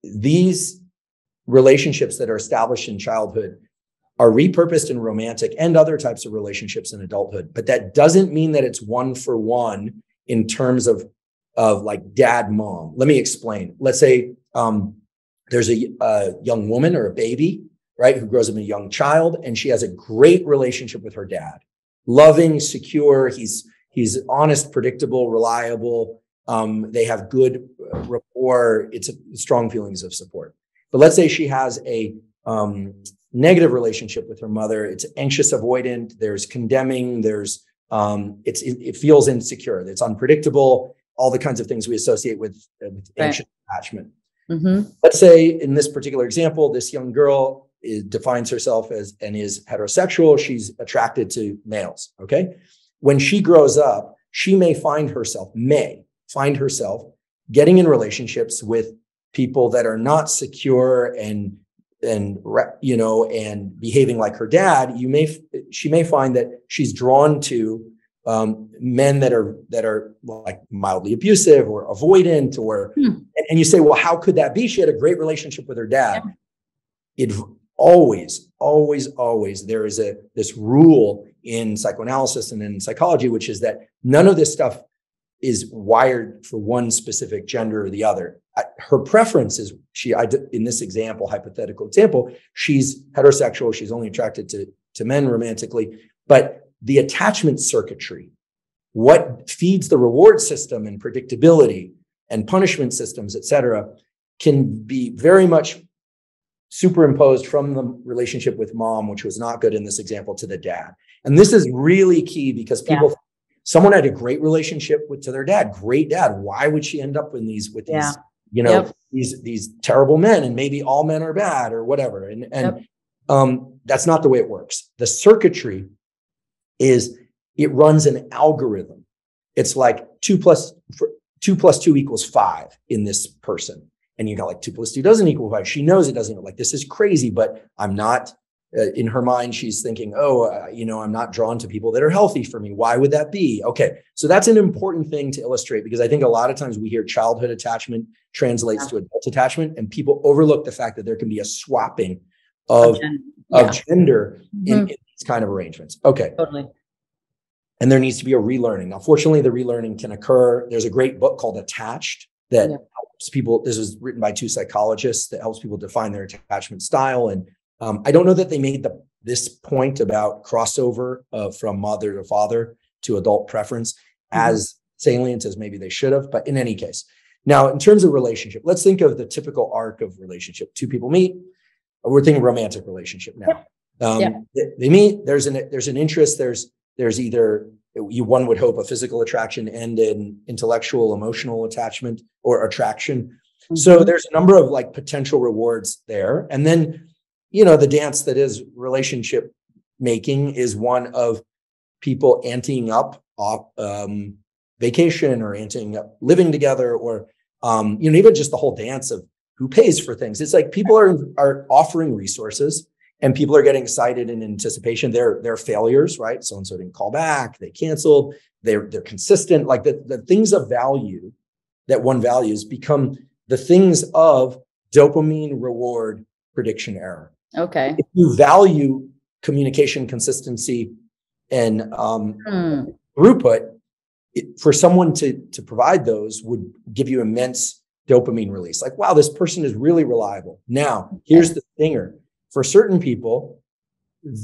These relationships that are established in childhood are repurposed in romantic and other types of relationships in adulthood. But that doesn't mean that it's one for one in terms of like dad, mom. Let me explain. Let's say there's a young woman or a baby, right, who grows up a young child, and she has a great relationship with her dad. Loving, secure. He's honest, predictable, reliable. They have good rapport. It's strong feelings of support. But let's say she has a negative relationship with her mother. It's anxious, avoidant. There's condemning. There's it feels insecure. It's unpredictable. All the kinds of things we associate with anxious attachment. Mm-hmm. Let's say in this particular example, this young girl defines herself as and is heterosexual. She's attracted to males. Okay. When she grows up, she may find herself getting in relationships with people that are not secure and behaving like her dad. She may find that she's drawn to men that are like mildly abusive or avoidant and you say, well, how could that be? She had a great relationship with her dad. Yeah. It always there is this rule in psychoanalysis and in psychology, which is that none of this stuff is wired for one specific gender or the other. Her preference is in this hypothetical example, she's heterosexual. She's only attracted to men romantically, but the attachment circuitry what feeds the reward system and predictability and punishment systems, et cetera, can be very much superimposed from the relationship with mom, which was not good in this example, to the dad. And this is really key because someone had a great relationship to their dad, great dad. Why would she end up in these these terrible men? And maybe all men are bad or whatever. And that's not the way it works. The circuitry is, it runs an algorithm. It's like 2 plus 2 equals 5 in this person. And you got like 2 plus 2 doesn't equal 5. She knows it doesn't. Like, this is crazy, but I'm not, in her mind, she's thinking, I'm not drawn to people that are healthy for me. Why would that be? Okay. So that's an important thing to illustrate, because I think a lot of times we hear childhood attachment translates to adult attachment, and people overlook the fact that there can be a swapping of gender in these kind of arrangements. Okay. Totally. And there needs to be a relearning. Now, fortunately, the relearning can occur. There's a great book called Attached that helps people. This was written by 2 psychologists that helps people define their attachment style. And I don't know that they made this point about crossover from mother to father to adult preference as salient as maybe they should have. But in any case, now, in terms of relationship, let's think of the typical arc of relationship. 2 people meet. We're thinking romantic relationship now. They meet. There's an interest. There's either, one would hope, a physical attraction and an intellectual, emotional attachment or attraction. So there's a number of like potential rewards there. And then, the dance that is relationship making is one of people anteing up vacation or anteing up living together, or, even just the whole dance of who pays for things. It's like people are offering resources. And people are getting excited in anticipation. They're failures, right? So-and-so didn't call back. They canceled. They're consistent. Like the things of value that one values become the things of dopamine reward prediction error. Okay. If you value communication, consistency, and throughput, for someone to provide those would give you immense dopamine release. Like, wow, this person is really reliable. Now, here's the stinger. For certain people,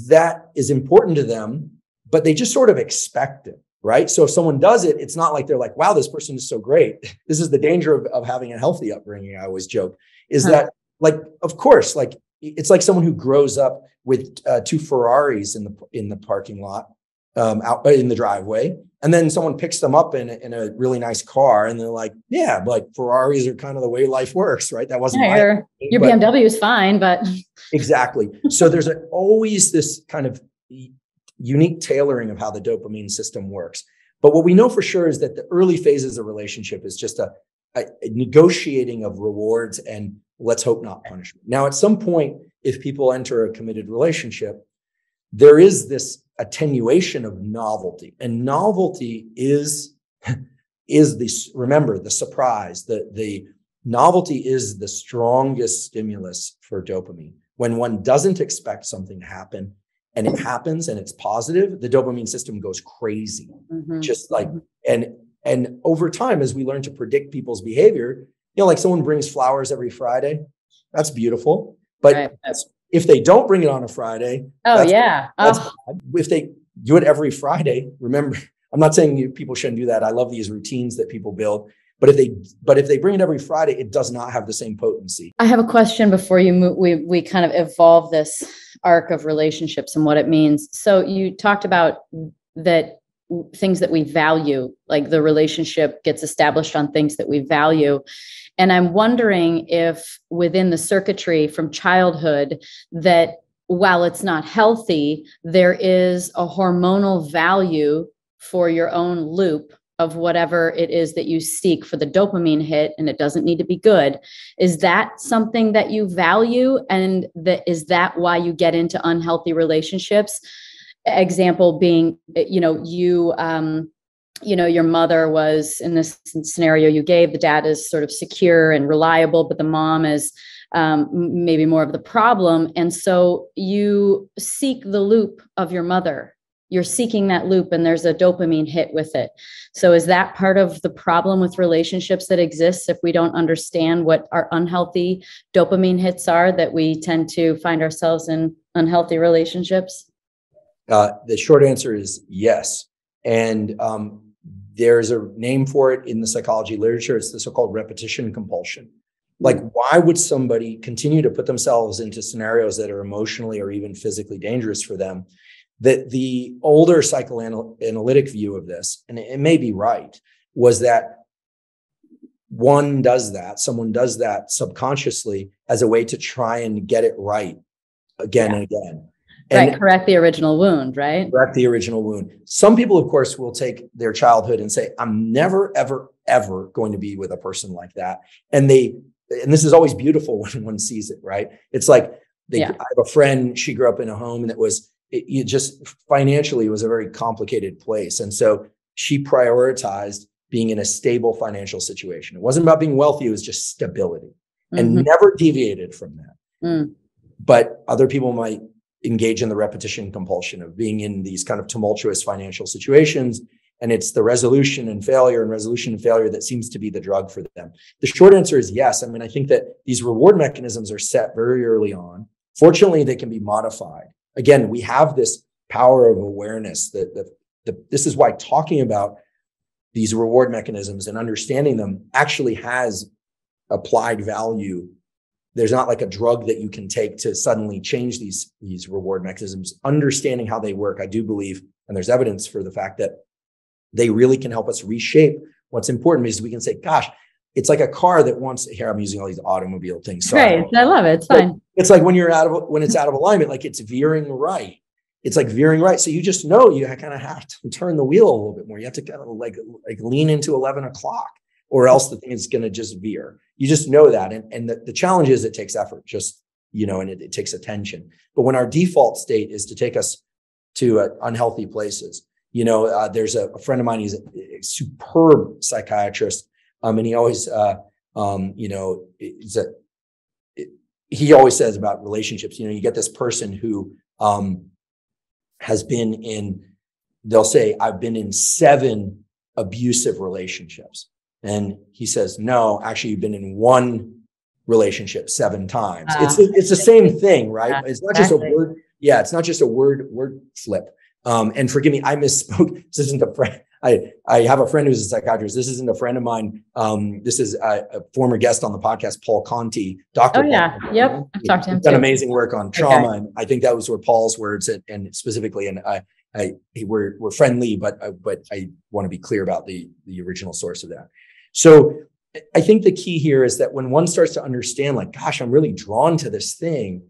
that is important to them, but they just sort of expect it, right? So if someone does it, it's not like they're like, wow, this person is so great. This is the danger of having a healthy upbringing, I always joke, is that, like, of course, like, it's like someone who grows up with 2 Ferraris in the parking lot, out in the driveway. And then someone picks them up in a really nice car, and they're like, yeah, like Ferraris are kind of the way life works, right? That wasn't your BMW is fine, but exactly. So there's always this kind of unique tailoring of how the dopamine system works. But what we know for sure is that the early phases of relationship is just a negotiating of rewards and, let's hope, not punishment. Now, at some point, if people enter a committed relationship, there is this attenuation of novelty, and novelty is the surprise. The novelty is the strongest stimulus for dopamine. When one doesn't expect something to happen and it happens and it's positive, the dopamine system goes crazy. Just like, and over time, as we learn to predict people's behavior, like someone brings flowers every Friday, that's beautiful. But if they don't bring it on a Friday, if they do it every Friday, remember, I'm not saying people shouldn't do that. I love these routines that people build. But if they bring it every Friday, it does not have the same potency. I have a question before you move. We kind of evolve this arc of relationships and what it means. So you talked about that things that we value, like the relationship gets established on things that we value. And I'm wondering if within the circuitry from childhood, that while it's not healthy, there is a hormonal value for your own loop of whatever it is that you seek for the dopamine hit, and it doesn't need to be good. Is that something that you value? And is that why you get into unhealthy relationships? Example being, your mother was, in this scenario you gave, the dad is sort of secure and reliable, but the mom is maybe more of the problem. And so you seek the loop of your mother. You're seeking that loop, and there's a dopamine hit with it. So is that part of the problem with relationships that exists? If we don't understand what our unhealthy dopamine hits are, that we tend to find ourselves in unhealthy relationships? The short answer is yes. And there's a name for it in the psychology literature. It's the so-called repetition compulsion. Like, why would somebody continue to put themselves into scenarios that are emotionally or even physically dangerous for them? That the older psychoanalytic view of this, and it may be right, was that someone does that subconsciously as a way to try and get it right again and again. Right, correct the original wound, right? Correct the original wound. Some people, of course, will take their childhood and say, I'm never, ever, ever going to be with a person like that. And this is always beautiful when one sees it, right? It's like, I have a friend, she grew up in a home and it just financially was a very complicated place. And so she prioritized being in a stable financial situation. It wasn't about being wealthy, it was just stability, and never deviated from that. But other people might engage in the repetition compulsion of being in these kind of tumultuous financial situations. And it's the resolution and failure that seems to be the drug for them. The short answer is yes. I mean, I think that these reward mechanisms are set very early on. Fortunately, they can be modified. Again, we have this power of awareness this is why talking about these reward mechanisms and understanding them actually has applied value. There's not like a drug that you can take to suddenly change these reward mechanisms. Understanding how they work, I do believe, and there's evidence for the fact that they really can help us reshape what's important, because we can say, gosh, it's like a car that wants, here I'm using all these automobile things. So right. I love it. It's fine. It's like when it's out of alignment, like it's veering right. It's like veering right. So you just know you kind of have to turn the wheel a little bit more. You have to kind of like lean into 11 o'clock, or else the thing is going to just veer. You just know that. And the challenge is it takes effort, and it takes attention. But when our default state is to take us to unhealthy places, there's a friend of mine, he's a superb psychiatrist. And he always, he always says about relationships, you get this person who has been they'll say, I've been in 7 abusive relationships. And he says, no, actually, you've been in 1 relationship 7 times. It's the same thing, right? It's not just a word. Yeah, it's not just a word flip. And forgive me, I misspoke. This isn't a friend. I have a friend who's a psychiatrist. This isn't a friend of mine. This is a former guest on the podcast, Paul Conti. Dr. Oh, yeah. Yep. I've talked to him. He's done amazing work on trauma. Okay. And I think that was where Paul's words and specifically, and we're friendly, but I want to be clear about the original source of that. So I think the key here is that when one starts to understand, like, gosh, I'm really drawn to this thing,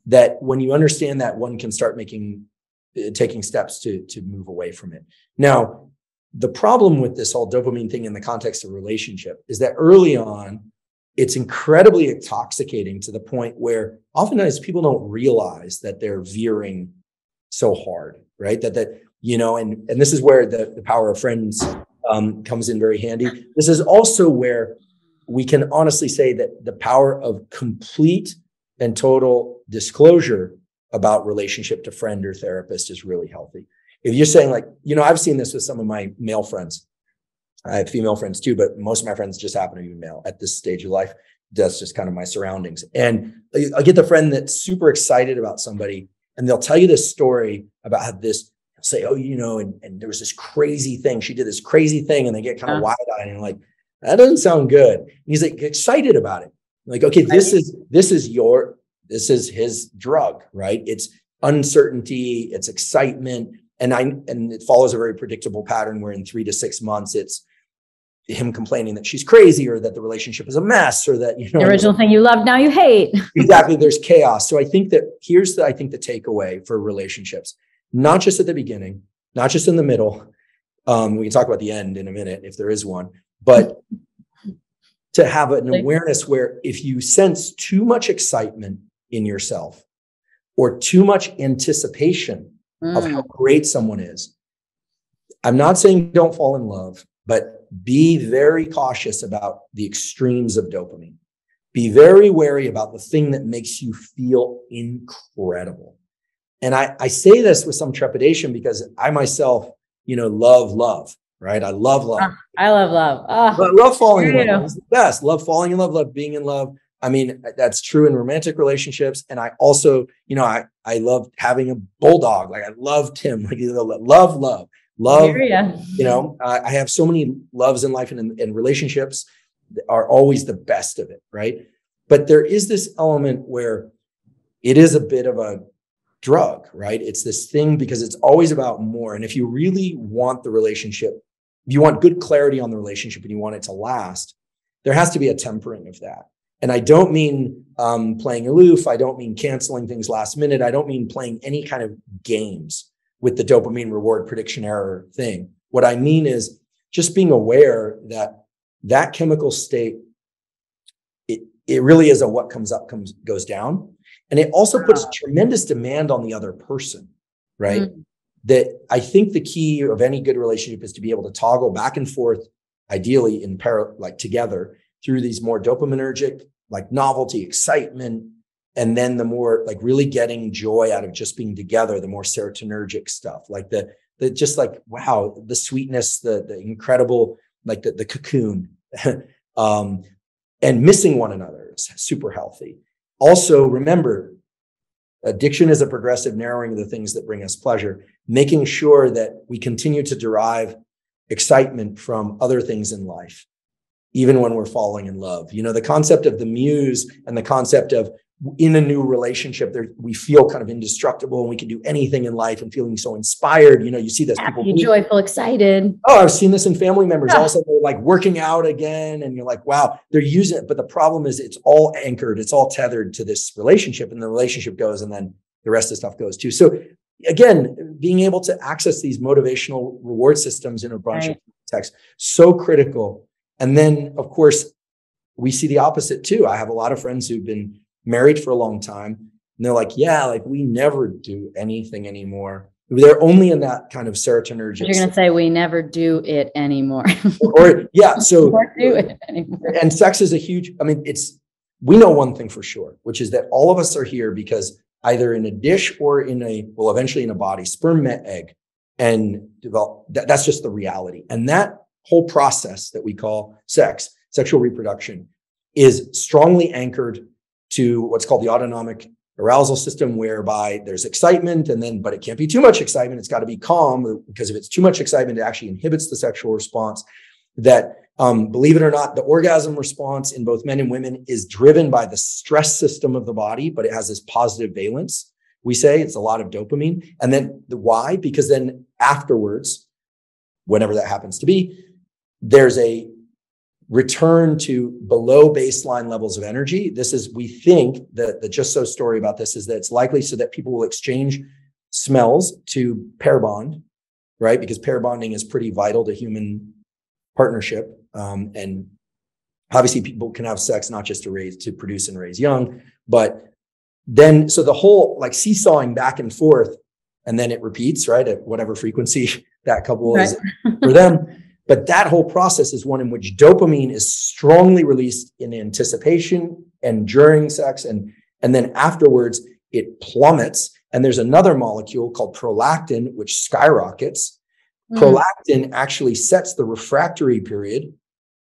that when you understand that, one can start taking steps to move away from it. Now, the problem with this whole dopamine thing in the context of relationship is that early on, it's incredibly intoxicating to the point where oftentimes people don't realize that they're veering so hard, right? And this is where the power of friends comes in very handy. This is also where we can honestly say that the power of complete and total disclosure about relationship to friend or therapist is really healthy. If you're saying, like, I've seen this with some of my male friends. I have female friends too, but most of my friends just happen to be male at this stage of life. That's just kind of my surroundings. And I get the friend that's super excited about somebody, and they'll tell you this story about how they'll say, oh, and there was this crazy thing. She did this crazy thing, and they get kind of wide-eyed and like, that doesn't sound good. And he's like excited about it. Like, okay, this is his drug, right? It's uncertainty, it's excitement. And it follows a very predictable pattern where in 3 to 6 months, it's him complaining that she's crazy, or that the relationship is a mess, or that, the original thing you loved, now you hate. Exactly. There's chaos. So I think that here's the takeaway for relationships, not just at the beginning, not just in the middle. We can talk about the end in a minute if there is one, but to have an awareness where if you sense too much excitement in yourself or too much anticipation of how great someone is. I'm not saying don't fall in love, but be very cautious about the extremes of dopamine. Be very wary about the thing that makes you feel incredible. And I say this with some trepidation because I myself, love, right? I love love. I love love. But love falling in love is the best. Love falling in love, love being in love. I mean, that's true in romantic relationships. And I also, I love having a bulldog. Like, I love Tim. Like, love. Love, I have so many loves in life, and relationships are always the best of it, right? But there is this element where it is a bit of a drug, right? It's this thing because it's always about more. And if you really want the relationship, if you want good clarity on the relationship and you want it to last, there has to be a tempering of that. And I don't mean playing aloof. I don't mean canceling things last minute. I don't mean playing any kind of games with the dopamine reward prediction error thing. What I mean is just being aware that that chemical state, it really is a what comes up goes down. And it also puts tremendous demand on the other person, right? Mm-hmm. That I think the key of any good relationship is to be able to toggle back and forth, ideally in together through these more dopaminergic, like novelty, excitement, and then the more like really getting joy out of just being together, the more serotonergic stuff, like the just like, wow, the sweetness, the incredible, like the cocoon, and missing one another is super healthy. Also, remember, addiction is a progressive narrowing of the things that bring us pleasure, making sure that we continue to derive excitement from other things in life, even when we're falling in love. The concept of the muse and the concept of in a new relationship, we feel kind of indestructible and we can do anything in life and feeling so inspired. You see this happy, joyful, excited. Oh, I've seen this in family members. All of a sudden they're like working out again. And you're like, wow, they're using it. But the problem is it's all anchored. It's all tethered to this relationship, and the relationship goes, and then the rest of the stuff goes too. So again, being able to access these motivational reward systems in a bunch of contexts, so critical. And then of course, we see the opposite too. I have a lot of friends who've been married for a long time, and they're like, yeah, like we never do anything anymore. They're only in that kind of serotonergic. You're going to say we never do it anymore. So we never do it anymore. And sex is a huge, we know one thing for sure, which is that all of us are here because either in a dish or eventually in a body, sperm met egg, and develop. That's just the reality. And that whole process that we call sex, sexual reproduction, is strongly anchored to what's called the autonomic arousal system, whereby there's excitement, but it can't be too much excitement. It's got to be calm, because if it's too much excitement, it actually inhibits the sexual response. That, believe it or not, the orgasm response in both men and women is driven by the stress system of the body, but it has this positive valence. We say it's a lot of dopamine. And then why? Because then afterwards, whenever that happens to be, there's a return to below baseline levels of energy. We think that the just so story about this is that it's likely so that people will exchange smells to pair bond, right? Because pair bonding is pretty vital to human partnership. And obviously people can have sex, not just to produce and raise young, but then, so the whole like seesawing back and forth, and then it repeats, right? At whatever frequency that couple is for them. But that whole process is one in which dopamine is strongly released in anticipation and during sex. And then afterwards, it plummets. And there's another molecule called prolactin, which skyrockets. Prolactin actually sets the refractory period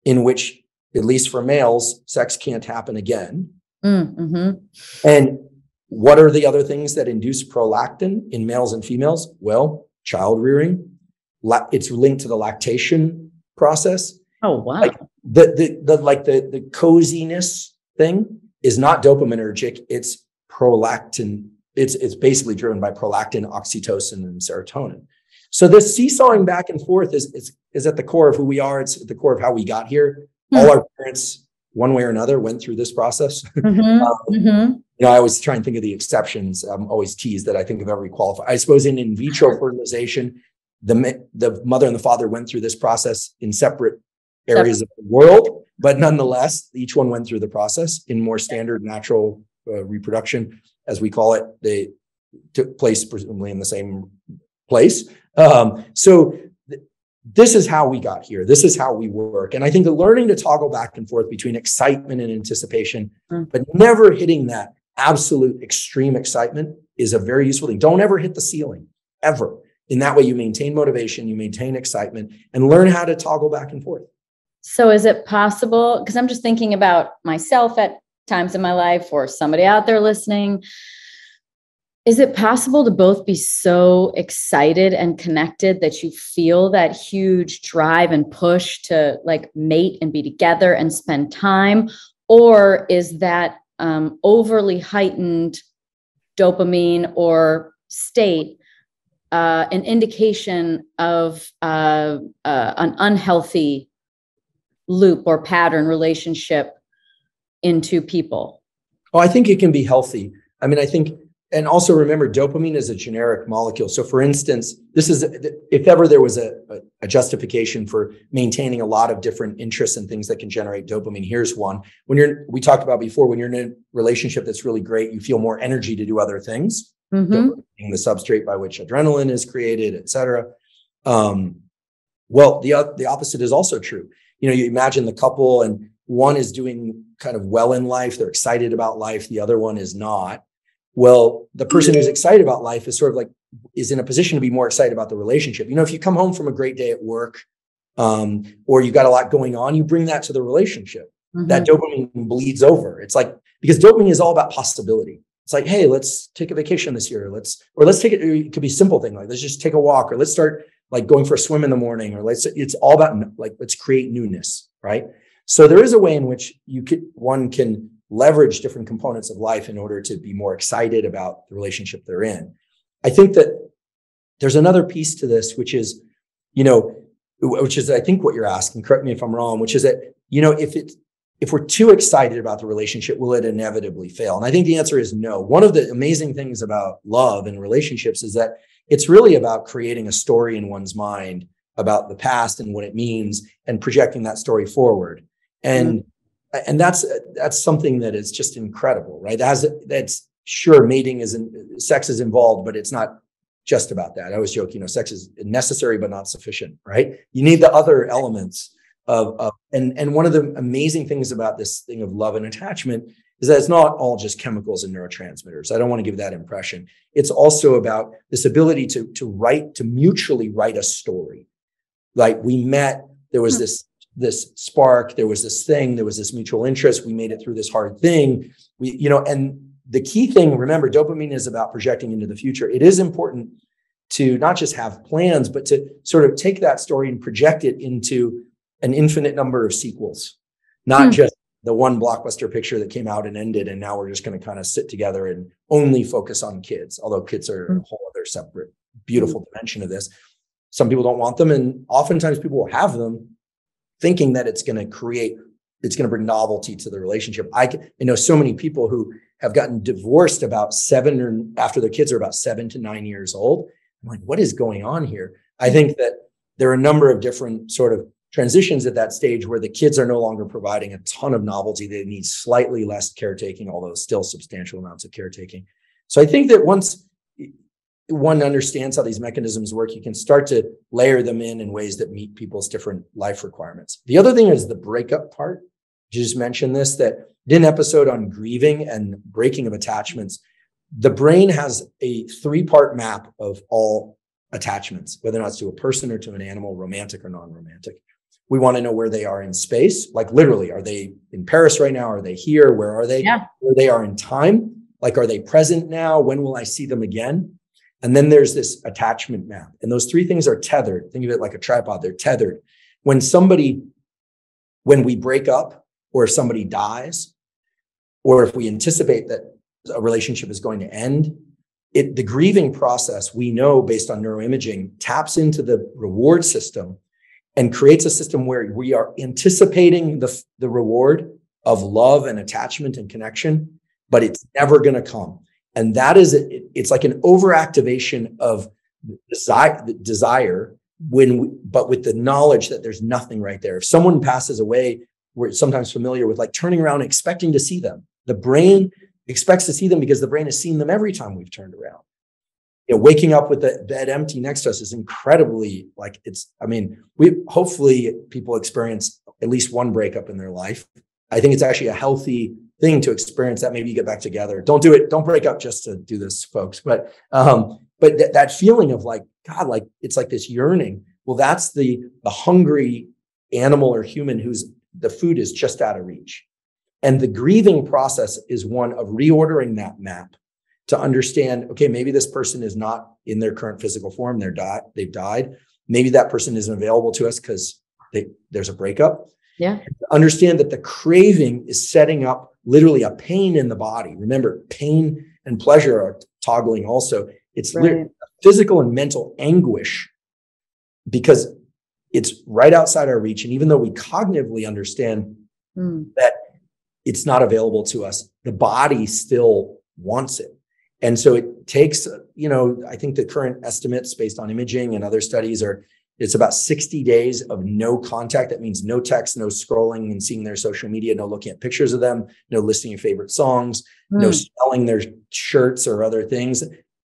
in which, at least for males, sex can't happen again. And what are the other things that induce prolactin in males and females? Well, child rearing. It's linked to the lactation process. Oh, wow. Like the coziness thing is not dopaminergic. It's prolactin. It's basically driven by prolactin, oxytocin, and serotonin. So this seesawing back and forth is at the core of who we are. It's at the core of how we got here. All our parents, one way or another, went through this process. I always try and think of the exceptions. I'm always teased that I think of every qualifier. I suppose in vitro fertilization, the mother and the father went through this process in separate areas of the world, but nonetheless, each one went through the process. In more standard natural reproduction, as we call it, they took place presumably in the same place. This is how we got here. This is how we work. And I think the learning to toggle back and forth between excitement and anticipation, but never hitting that absolute extreme excitement, is a very useful thing. Don't ever hit the ceiling, ever. In that way, you maintain motivation, you maintain excitement, and learn how to toggle back and forth. So is it possible, because I'm just thinking about myself at times in my life, or somebody out there listening, Is it possible to both be so excited and connected that you feel that huge drive and push to like mate and be together and spend time? Or is that overly heightened dopamine or state an indication of an unhealthy loop or pattern relationship in two people? Oh, I think it can be healthy. I mean, I think, and also remember, dopamine is a generic molecule. So for instance, this is, if ever there was a justification for maintaining a lot of different interests and things that can generate dopamine, here's one. We talked about before, when you're in a relationship that's really great, you feel more energy to do other things. Dopamine being the substrate by which adrenaline is created, et cetera. Well, the opposite is also true. You imagine the couple and one is doing kind of well in life. They're excited about life. The other one is not. Well, the person who's excited about life is sort of like, is in a position to be more excited about the relationship. If you come home from a great day at work, or you got a lot going on, you bring that to the relationship. That dopamine bleeds over. It's like, because dopamine is all about possibility. It's like, hey, let's take a vacation this year. Let's take it. It could be a simple thing. Like, let's just take a walk, or let's start like going for a swim in the morning, or it's all about like, let's create newness. Right. So there is a way in which one can leverage different components of life in order to be more excited about the relationship they're in. I think that there's another piece to this, which is I think what you're asking, correct me if I'm wrong, which is that, if we're too excited about the relationship, will it inevitably fail? And I think the answer is no. One of the amazing things about love and relationships is that it's really about creating a story in one's mind about the past and what it means and projecting that story forward. And that's something that is just incredible, right? That's sure, sex is involved, but it's not just about that. I always joke, sex is necessary, but not sufficient, right? You need the other elements and one of the amazing things about this thing of love and attachment is that it's not all just chemicals and neurotransmitters. I don't want to give that impression. It's also about this ability to mutually write a story. Like, we met, there was this spark, there was this thing, there was this mutual interest. We made it through this hard thing. And the key thing, remember, dopamine is about projecting into the future. It is important to not just have plans, but to sort of take that story and project it into an infinite number of sequels, not just the one blockbuster picture that came out and ended. And now we're just going to kind of sit together and only focus on kids, although kids are a whole other separate, beautiful dimension of this. Some people don't want them. And oftentimes people will have them thinking that it's going to bring novelty to the relationship. I know so many people who have gotten divorced after their kids are about 7 to 9 years old. I'm like, what is going on here? I think that there are a number of different sort of transitions at that stage where the kids are no longer providing a ton of novelty. They need slightly less caretaking, although still substantial amounts of caretaking. So I think that once one understands how these mechanisms work, you can start to layer them in ways that meet people's different life requirements. The other thing is the breakup part. You just mentioned this, that did an episode on grieving and breaking of attachments. The brain has a 3-part map of all attachments, whether or not it's to a person or to an animal, romantic or non-romantic. We want to know where they are in space. Like, literally, are they in Paris right now? Are they here? Where are they? Yeah. Where they are in time? Like, are they present now? When will I see them again? And then there's this attachment map. And those 3 things are tethered. Think of it like a tripod. They're tethered. When we break up, or if somebody dies, or if we anticipate that a relationship is going to end, the grieving process, we know based on neuroimaging, taps into the reward system and creates a system where we are anticipating the reward of love and attachment and connection, but it's never going to come. And that is, it's like an overactivation of desire but with the knowledge that there's nothing right there. If someone passes away, we're sometimes familiar with like turning around and expecting to see them. The brain expects to see them because the brain has seen them every time we've turned around. Waking up with the bed empty next to us is incredibly hopefully people experience at least one breakup in their life. I think it's actually a healthy thing to experience that. Maybe you get back together. Don't do it. Don't break up just to do this, folks. But that feeling of like, God, like it's like this yearning. Well, that's the hungry animal or human whose the food is just out of reach. And the grieving process is one of reordering that map to understand, okay, maybe this person is not in their current physical form. They've died. Maybe that person isn't available to us because there's a breakup. Yeah. Understand that the craving is setting up literally a pain in the body. Remember, pain and pleasure are toggling also. It's physical and mental anguish because it's right outside our reach. And even though we cognitively understand that it's not available to us, the body still wants it. And so it takes, I think the current estimates based on imaging and other studies it's about 60 days of no contact. That means no text, no scrolling and seeing their social media, no looking at pictures of them, no listening to favorite songs, no smelling their shirts or other things.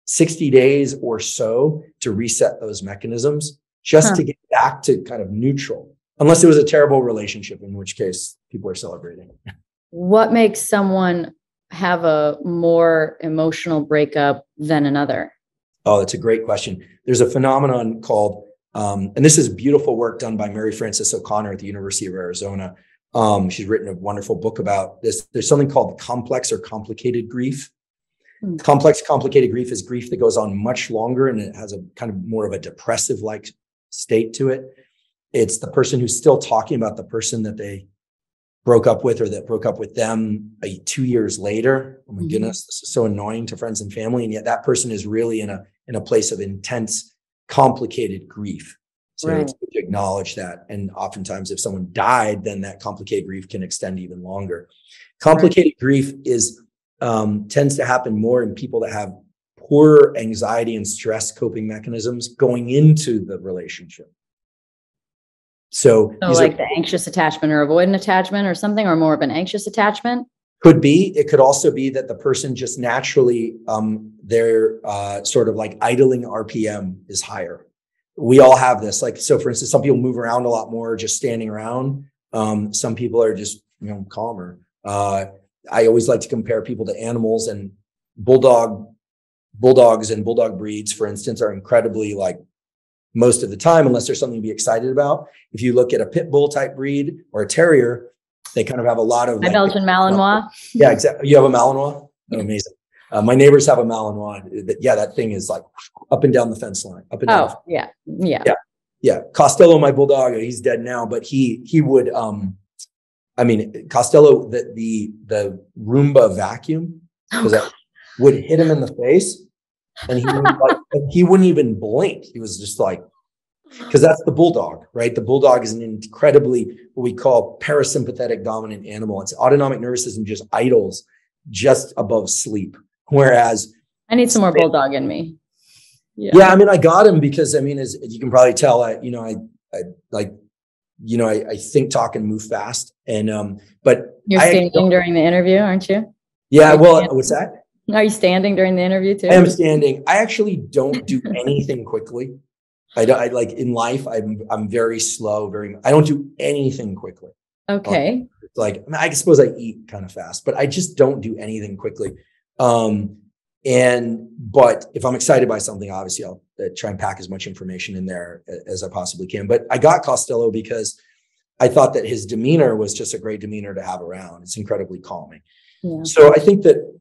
60 days or so to reset those mechanisms just to get back to kind of neutral, unless it was a terrible relationship, in which case people are celebrating. What makes someone have a more emotional breakup than another? Oh, that's a great question. There's a phenomenon called, and this is beautiful work done by Mary Frances O'Connor at the University of Arizona. She's written a wonderful book about this. There's something called complex or complicated grief. Complex, complicated grief is grief that goes on much longer and it has a kind of more of a depressive-like state to it. It's the person who's still talking about the person that they broke up with or that broke up with them 2 years later. Oh my goodness, this is so annoying to friends and family. And yet that person is really in a place of intense, complicated grief. So it's good to acknowledge that. And oftentimes if someone died, then that complicated grief can extend even longer. Complicated grief tends to happen more in people that have poor anxiety and stress coping mechanisms going into the relationship. So like the anxious attachment or avoidant attachment or something, or more of an anxious attachment? Could be. It could also be that the person just naturally, their sort of like idling RPM is higher. We all have this. Like, so for instance, some people move around a lot more just standing around. Some people are just, calmer. I always like to compare people to animals, and bulldogs and bulldog breeds, for instance, are incredibly most of the time, unless there's something to be excited about. If you look at a pit bull type breed or a terrier, they kind of have a lot of Belgian Malinois. Yeah, exactly. You have a Malinois? Oh, amazing. My neighbors have a Malinois. That thing is like up and down the fence line. Up and down. Oh, yeah. Costello, my bulldog, he's dead now, but he would. Costello, the Roomba vacuum, because that would hit him in the face, and he wouldn't even blink. He was just like, because that's the bulldog, right? The bulldog is an incredibly what we call parasympathetic dominant animal. Its autonomic nervous system just idles just above sleep. Whereas I need some more bulldog in me. Yeah, I got him because as you can probably tell, I think, talk, and move fast. And but you're standing during the interview, aren't you? Yeah. Well, what's that? Are you standing during the interview too? I am standing. I actually don't do anything quickly. I like in life. I'm very slow. I don't do anything quickly. Okay. I suppose I eat kind of fast, but I just don't do anything quickly. But if I'm excited by something, obviously I'll try and pack as much information in there as I possibly can. But I got Costello because I thought that his demeanor was just a great demeanor to have around. It's incredibly calming. Yeah. So I think that,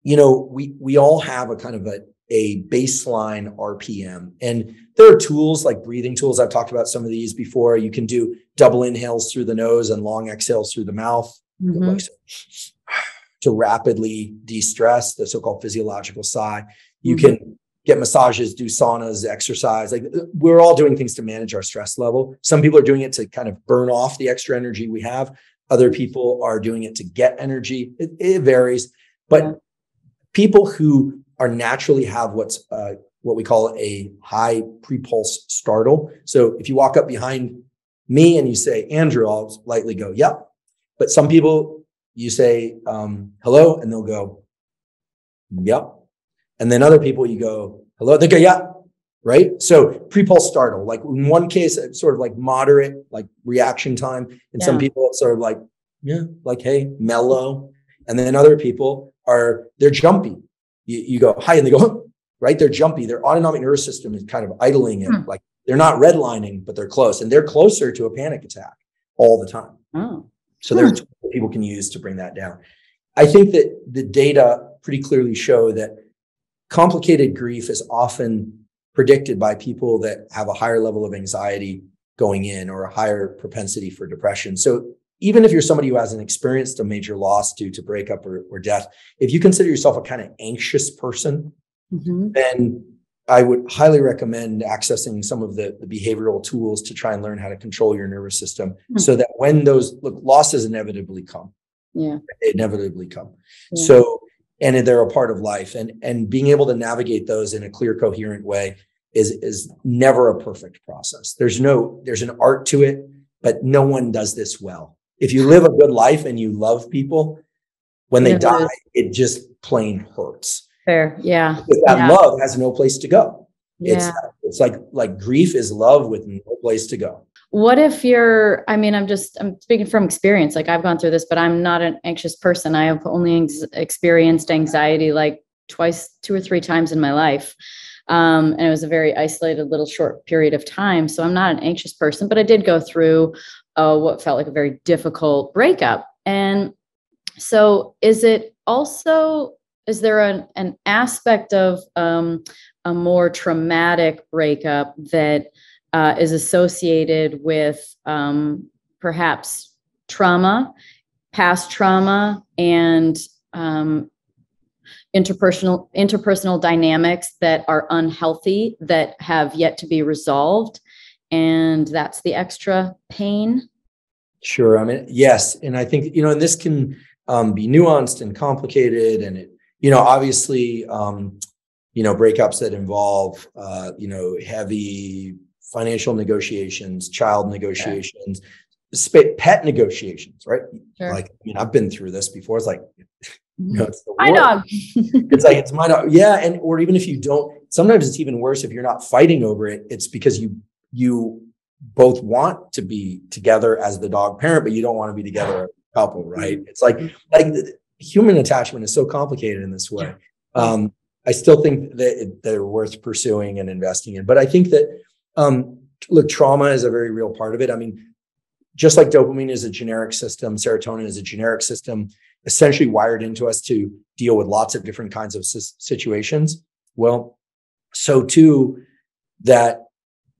we all have a kind of a baseline RPM, and there are tools like breathing tools. I've talked about some of these before. You can do double inhales through the nose and long exhales through the mouth. To rapidly de-stress, the so-called physiological sigh. You can get massages, do saunas, exercise. We're all doing things to manage our stress level. Some people are doing it to kind of burn off the extra energy we have. Other people are doing it to get energy. It varies. But people who are naturally have what we call a high pre-pulse startle. So if you walk up behind me and you say, Andrew, I'll lightly go, yep. But some people, you say, hello, and they'll go, yep. And then other people, you go, hello, they go, yeah, right? So pre-pulse startle, like in one case, it's sort of like moderate, like reaction time. And some people, it's sort of like, hey, mellow. And then other people they're jumpy. You go, hi, and they go, huh, right? They're jumpy. Their autonomic nervous system is kind of idling and like they're not redlining, but they're close. And they're closer to a panic attack all the time. So there's tools that people can use to bring that down. I think that the data pretty clearly show that complicated grief is often predicted by people that have a higher level of anxiety going in or a higher propensity for depression. So even if you're somebody who hasn't experienced a major loss due to breakup or death, if you consider yourself a kind of anxious person, then I would highly recommend accessing some of the behavioral tools to try and learn how to control your nervous system so that when those losses inevitably come, they inevitably come. So, and they're a part of life, and being able to navigate those in a clear, coherent way is never a perfect process. There's an art to it, but no one does this well. If you live a good life and you love people, when they die, it just plain hurts. Fair. Yeah. Because that love has no place to go. It's like grief is love with no place to go. What if I'm speaking from experience. Like I've gone through this, but I'm not an anxious person. I have only experienced anxiety like twice, 2 or 3 times in my life. And it was a very isolated little short period of time. So I'm not an anxious person, but I did go through what felt like a very difficult breakup. And so is there an aspect of a more traumatic breakup that is associated with perhaps trauma, past trauma, and interpersonal dynamics that are unhealthy that have yet to be resolved, and that's the extra pain? Sure. I mean, yes. And I think, and this can be nuanced and complicated. And it, obviously, breakups that involve, heavy financial negotiations, child negotiations, pet negotiations, right? Sure. Like, I've been through this before. It's like, it's the my dog. It's like, it's my dog. Yeah. And, or even if you don't, sometimes it's even worse if you're not fighting over it. It's because you both want to be together as the dog parent, but you don't want to be together as a couple, right? It's like human attachment is so complicated in this way. I still think that they're worth pursuing and investing in. But I think that, look, trauma is a very real part of it. I mean, just like dopamine is a generic system, serotonin is a generic system, essentially wired into us to deal with lots of different kinds of situations. Well, so too, that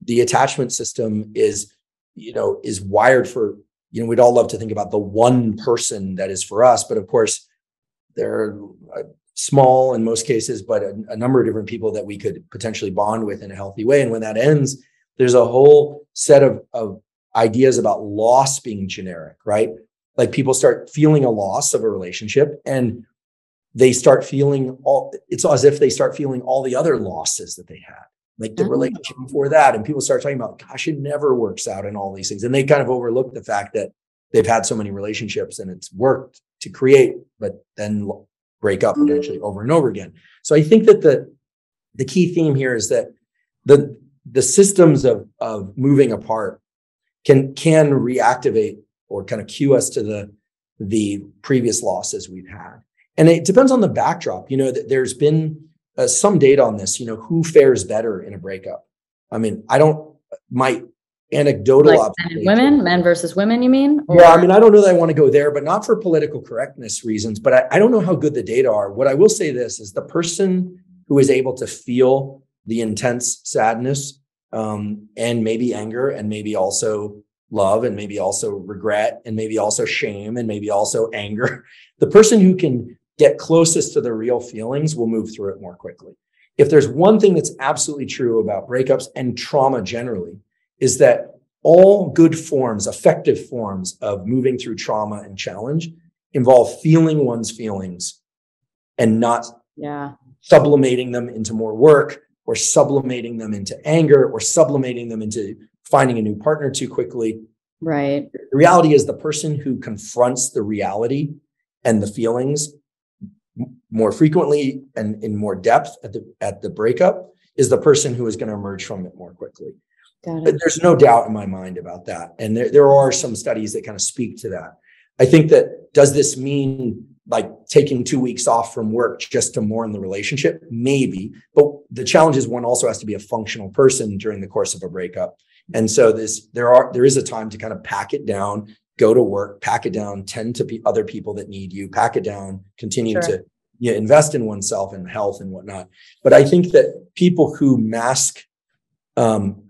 the attachment system is wired for, we'd all love to think about the one person that is for us, but of course, there are small in most cases, but a number of different people that we could potentially bond with in a healthy way. And when that ends, there's a whole set of ideas about loss being generic, right? Like people start feeling a loss of a relationship and they start feeling it's as if they start feeling all the other losses that they had, like the relationship before that. And people start talking about, gosh, it never works out and all these things. And they kind of overlook the fact that they've had so many relationships and it's worked to create, but then break up potentially over and over again. So I think that the key theme here is that the systems of moving apart can reactivate or kind of cue us to the previous losses we've had. And it depends on the backdrop. There's been some data on this, who fares better in a breakup. I mean, my anecdotal observation. Men versus women, you mean? Or? Yeah, I mean, I don't know that I want to go there, but not for political correctness reasons, but I don't know how good the data are. What I will say this is the person who is able to feel the intense sadness and maybe anger and maybe also love and maybe also regret and maybe also shame and maybe also anger, the person who can get closest to the real feelings will move through it more quickly. If there's one thing that's absolutely true about breakups and trauma generally, is that all good forms, effective forms of moving through trauma and challenge involve feeling one's feelings and not sublimating them into more work or sublimating them into anger or sublimating them into finding a new partner too quickly. Right. The reality is the person who confronts the reality and the feelings more frequently and in more depth at the breakup is the person who is going to emerge from it more quickly. But there's no doubt in my mind about that. And there are some studies that kind of speak to that. I think that, does this mean like taking 2 weeks off from work just to mourn the relationship? Maybe. But the challenge is one also has to be a functional person during the course of a breakup. And so there is a time to kind of pack it down, go to work, pack it down, tend to other people that need you, pack it down, continue to invest in oneself and health and whatnot. But I think that people who mask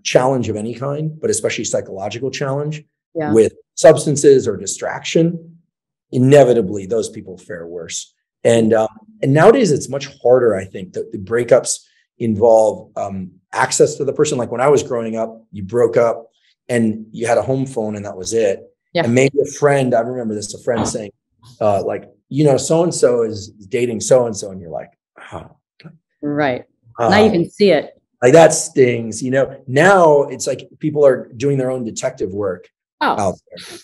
challenge of any kind, but especially psychological challenge with substances or distraction, inevitably those people fare worse. And nowadays it's much harder. I think that the breakups involve access to the person. Like when I was growing up, you broke up and you had a home phone and that was it. Yeah. And maybe a friend, I remember this, a friend saying, like, so-and-so is dating so-and-so. And you're like, oh. Right. Now you can see it. Like that stings, now it's like people are doing their own detective work out there.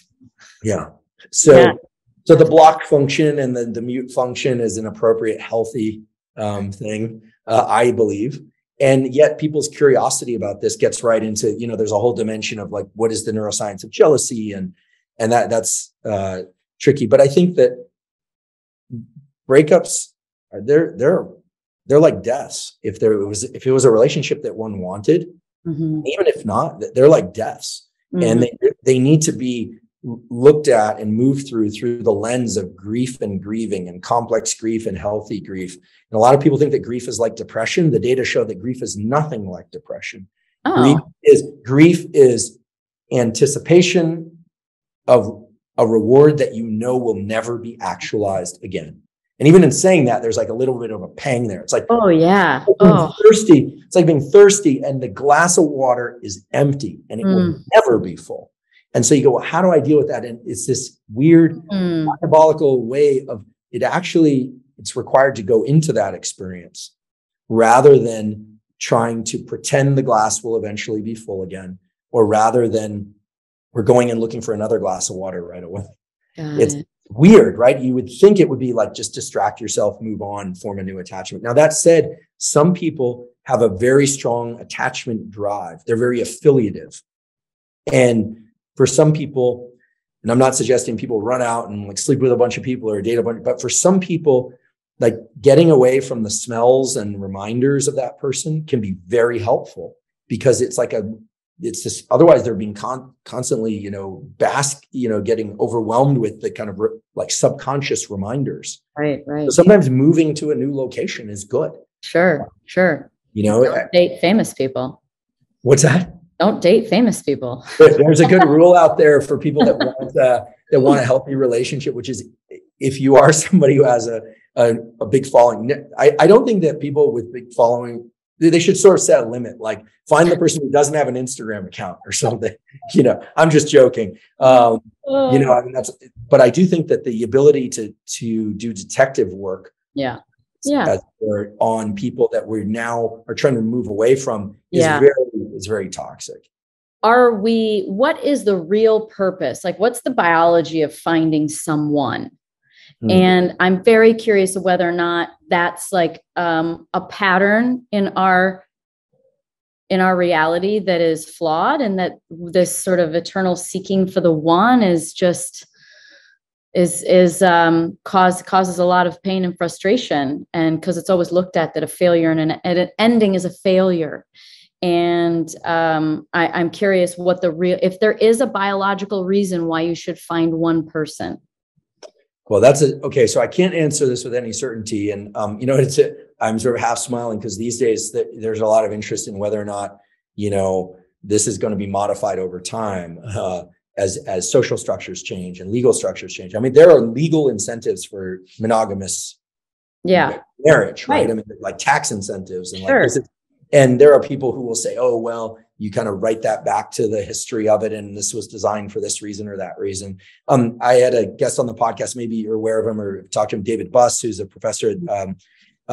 Yeah. So the block function and the mute function is an appropriate, healthy thing, I believe. And yet people's curiosity about this gets right into, there's a whole dimension of like, what is the neuroscience of jealousy? And that's tricky. But I think that breakups are they're like deaths. If it was a relationship that one wanted, even if not, they're like deaths. And they need to be looked at and moved through the lens of grief and grieving and complex grief and healthy grief. And a lot of people think that grief is like depression. The data show that grief is nothing like depression. Grief is anticipation of a reward that will never be actualized again. And even in saying that, there's like a little bit of a pang there. It's like, thirsty. It's like being thirsty and the glass of water is empty and it will never be full. And so you go, well, how do I deal with that? And it's this weird diabolical way of it's required to go into that experience rather than trying to pretend the glass will eventually be full again, or rather than we're going and looking for another glass of water right away. It's weird, right? You would think it would be like, just distract yourself, move on, form a new attachment. Now, that said, some people have a very strong attachment drive. They're very affiliative. And for some people, and I'm not suggesting people run out and like sleep with a bunch of people or date a bunch, but for some people, like getting away from the smells and reminders of that person can be very helpful, because it's like it's just, otherwise they're being constantly, getting overwhelmed with the kind of like subconscious reminders. Right. So sometimes moving to a new location is good. Sure. Don't date famous people. What's that? Don't date famous people. There's a good rule out there for people that want a healthy relationship, which is if you are somebody who has a big following. I don't think that people with big following, they should sort of set a limit, like find the person who doesn't have an Instagram account or something. I'm just joking. But I do think that the ability to do detective work, on people that we now are trying to move away from is very toxic. What is the real purpose? Like, what's the biology of finding someone? And I'm very curious of whether or not that's like a pattern in our reality that is flawed, and that this sort of eternal seeking for the one is just causes a lot of pain and frustration. And because it's always looked at that a failure and an ending is a failure. And I'm curious if there is a biological reason why you should find one person. Well, okay. So I can't answer this with any certainty. And, I'm sort of half smiling because these days there's a lot of interest in whether or not, this is going to be modified over time as social structures change and legal structures change. I mean, there are legal incentives for monogamous marriage, right? I mean, like tax incentives and like this. And there are people who will say, oh, well, you kind of write that back to the history of it, and this was designed for this reason or that reason. I had a guest on the podcast, maybe you're aware of him or talked to him, David Buss, who's a professor at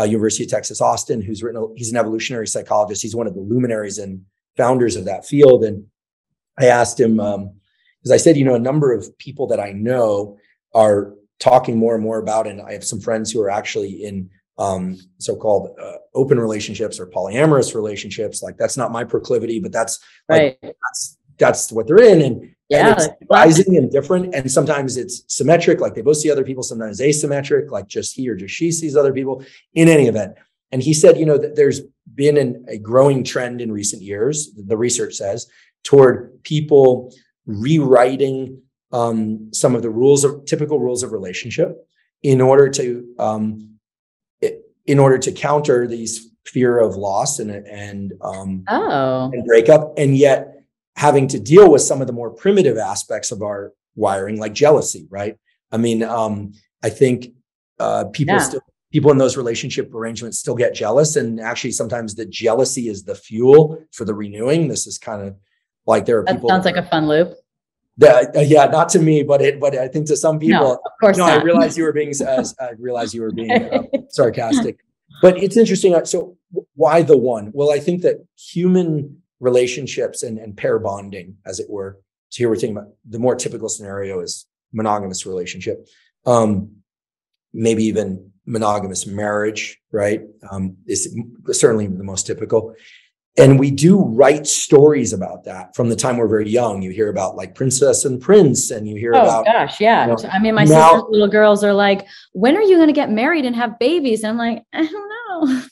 University of Texas, Austin, he's an evolutionary psychologist. He's one of the luminaries and founders of that field. And I asked him, because I said, a number of people that I know are talking more and more about, and I have some friends who are actually in so-called open relationships or polyamorous relationships. Like, that's not my proclivity, but that's right. That's what they're in. And it's rising and different. And sometimes it's symmetric, like they both see other people, sometimes asymmetric, like just he or just she sees other people. In any event. And he said, that there's been a growing trend in recent years, the research says, toward people rewriting some of the typical rules of relationship in order to in order to counter these fear of loss and breakup, and yet having to deal with some of the more primitive aspects of our wiring, like jealousy, right? I mean, I think people in those relationship arrangements still get jealous, and actually sometimes the jealousy is the fuel for the renewing. This is kind of like there are people. That sounds like a fun loop. Yeah, not to me, but I think to some people. No, of course not. I realize you were being sarcastic, but it's interesting. So why the one? Well, I think that human relationships and pair bonding, as it were. So here we're thinking about the more typical scenario is monogamous relationship, maybe even monogamous marriage, right? Is certainly the most typical. And we do write stories about that from the time we're very young. You hear about like Princess and Prince, and you hear about. Oh gosh, yeah. You know, I mean, my sister's little girls are like, "When are you going to get married and have babies?" And I'm like, I don't know.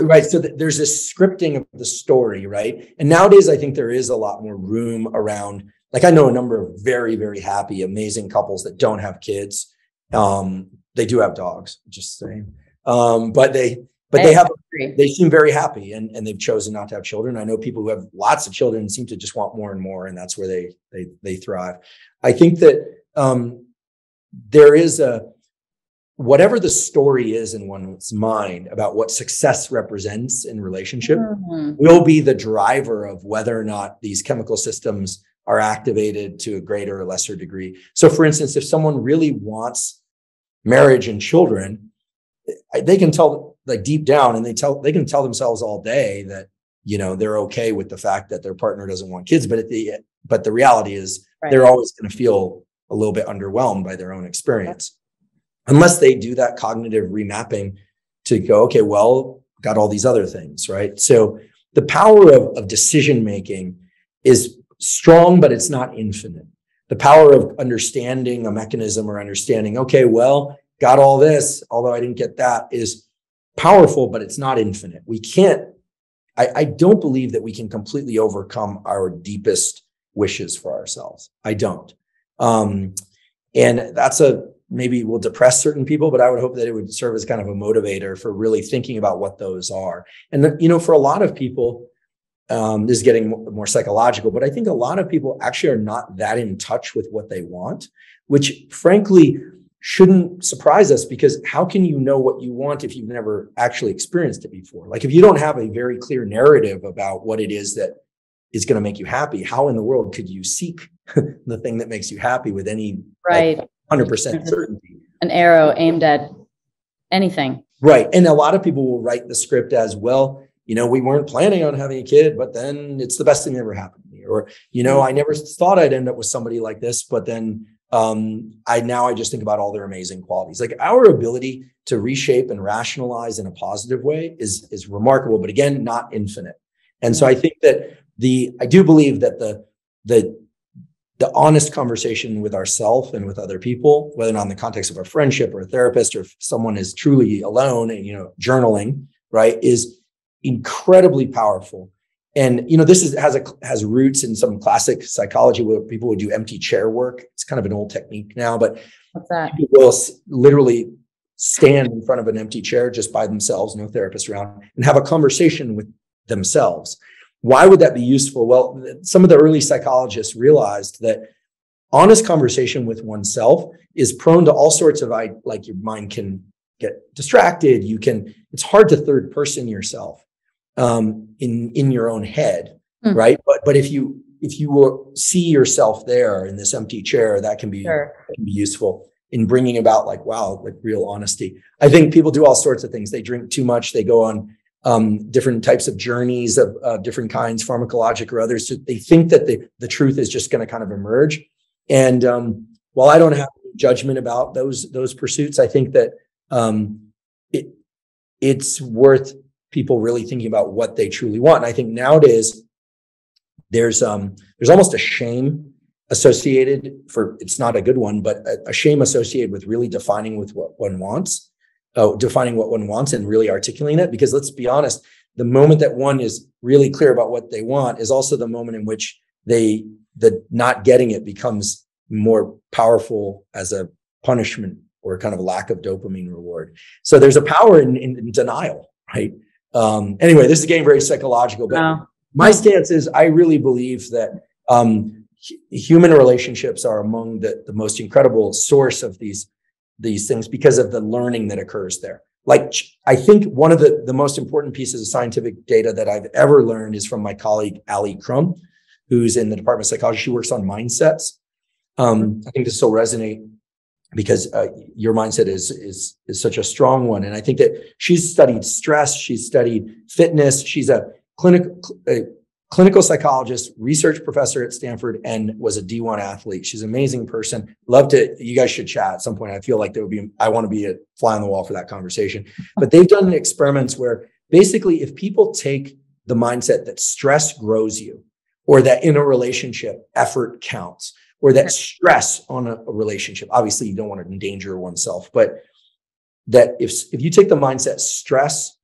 Right. So there's this scripting of the story, right? And nowadays, I think there is a lot more room around. Like I know a number of very, very happy, amazing couples that don't have kids. They do have dogs, just saying. But they seem very happy and they've chosen not to have children. I know people who have lots of children seem to just want more and more, and that's where they thrive. I think that there is whatever the story is in one's mind about what success represents in relationship will be the driver of whether or not these chemical systems are activated to a greater or lesser degree. So for instance, if someone really wants marriage and children, they can tell like deep down, and they can tell themselves all day that, you know, they're okay with the fact that their partner doesn't want kids. But the reality is they're always going to feel a little bit underwhelmed by their own experience. Unless they do that cognitive remapping to go, okay, well, got all these other things, right? So the power of decision-making is strong, but it's not infinite. The power of understanding a mechanism or understanding, okay, well, got all this, although I didn't get that, is powerful, but it's not infinite. We can't, I don't believe that we can completely overcome our deepest wishes for ourselves. I don't. And that's maybe will depress certain people, but I would hope that it would serve as kind of a motivator for really thinking about what those are. And, you know, for a lot of people, this is getting more psychological, but I think a lot of people actually are not that in touch with what they want, which frankly shouldn't surprise us, because how can you know what you want if you've never actually experienced it before? Like if you don't have a very clear narrative about what it is that is going to make you happy, how in the world could you seek the thing that makes you happy with any 100% certainty? An arrow aimed at anything. Right. And a lot of people will write the script as, well, you know, we weren't planning on having a kid, but then it's the best thing that ever happened to me. Or, you know, I never thought I'd end up with somebody like this, but then I just think about all their amazing qualities. Like our ability to reshape and rationalize in a positive way is remarkable, but again, not infinite. And so I think that I do believe that the honest conversation with ourselves and with other people, whether or not in the context of a friendship or a therapist, or if someone is truly alone and, you know, journaling, right, is incredibly powerful. And, you know, this has roots in some classic psychology where people would do empty chair work. It's kind of an old technique now, but what's that? People will literally stand in front of an empty chair just by themselves, no therapist around, and have a conversation with themselves. Why would that be useful? Well, some of the early psychologists realized that honest conversation with oneself is prone to all sorts of, like your mind can get distracted. It's hard to third person yourself in your own head, right? But if you will see yourself there in this empty chair, that can be useful in bringing about like real honesty. I think people do all sorts of things. They drink too much. They go on different types of journeys of different kinds, pharmacologic or others. So they think that the truth is just going to kind of emerge. And while I don't have judgment about those pursuits, I think that it's worth people really thinking about what they truly want. And I think nowadays there's almost a shame associated it's not a good one, but a shame associated with really defining what one wants and really articulating it. Because let's be honest, the moment that one is really clear about what they want is also the moment in which the not getting it becomes more powerful as a punishment or kind of lack of dopamine reward. So there's a power in denial, right? Anyway, this is getting very psychological, but my stance is I really believe that human relationships are among the most incredible source of these things because of the learning that occurs there. Like, I think one of the most important pieces of scientific data that I've ever learned is from my colleague, Ali Crum, who's in the Department of Psychology. She works on mindsets. I think this will resonate because your mindset is such a strong one. And I think that she's studied stress, she's studied fitness, she's a clinical psychologist, research professor at Stanford, and was a D1 athlete. She's an amazing person. You guys should chat at some point. I feel like I want to be a fly on the wall for that conversation. But they've done experiments where basically if people take the mindset that stress grows you, or that in a relationship, effort counts, or that stress on a relationship, obviously you don't want to endanger oneself, but that if you take the mindset, stress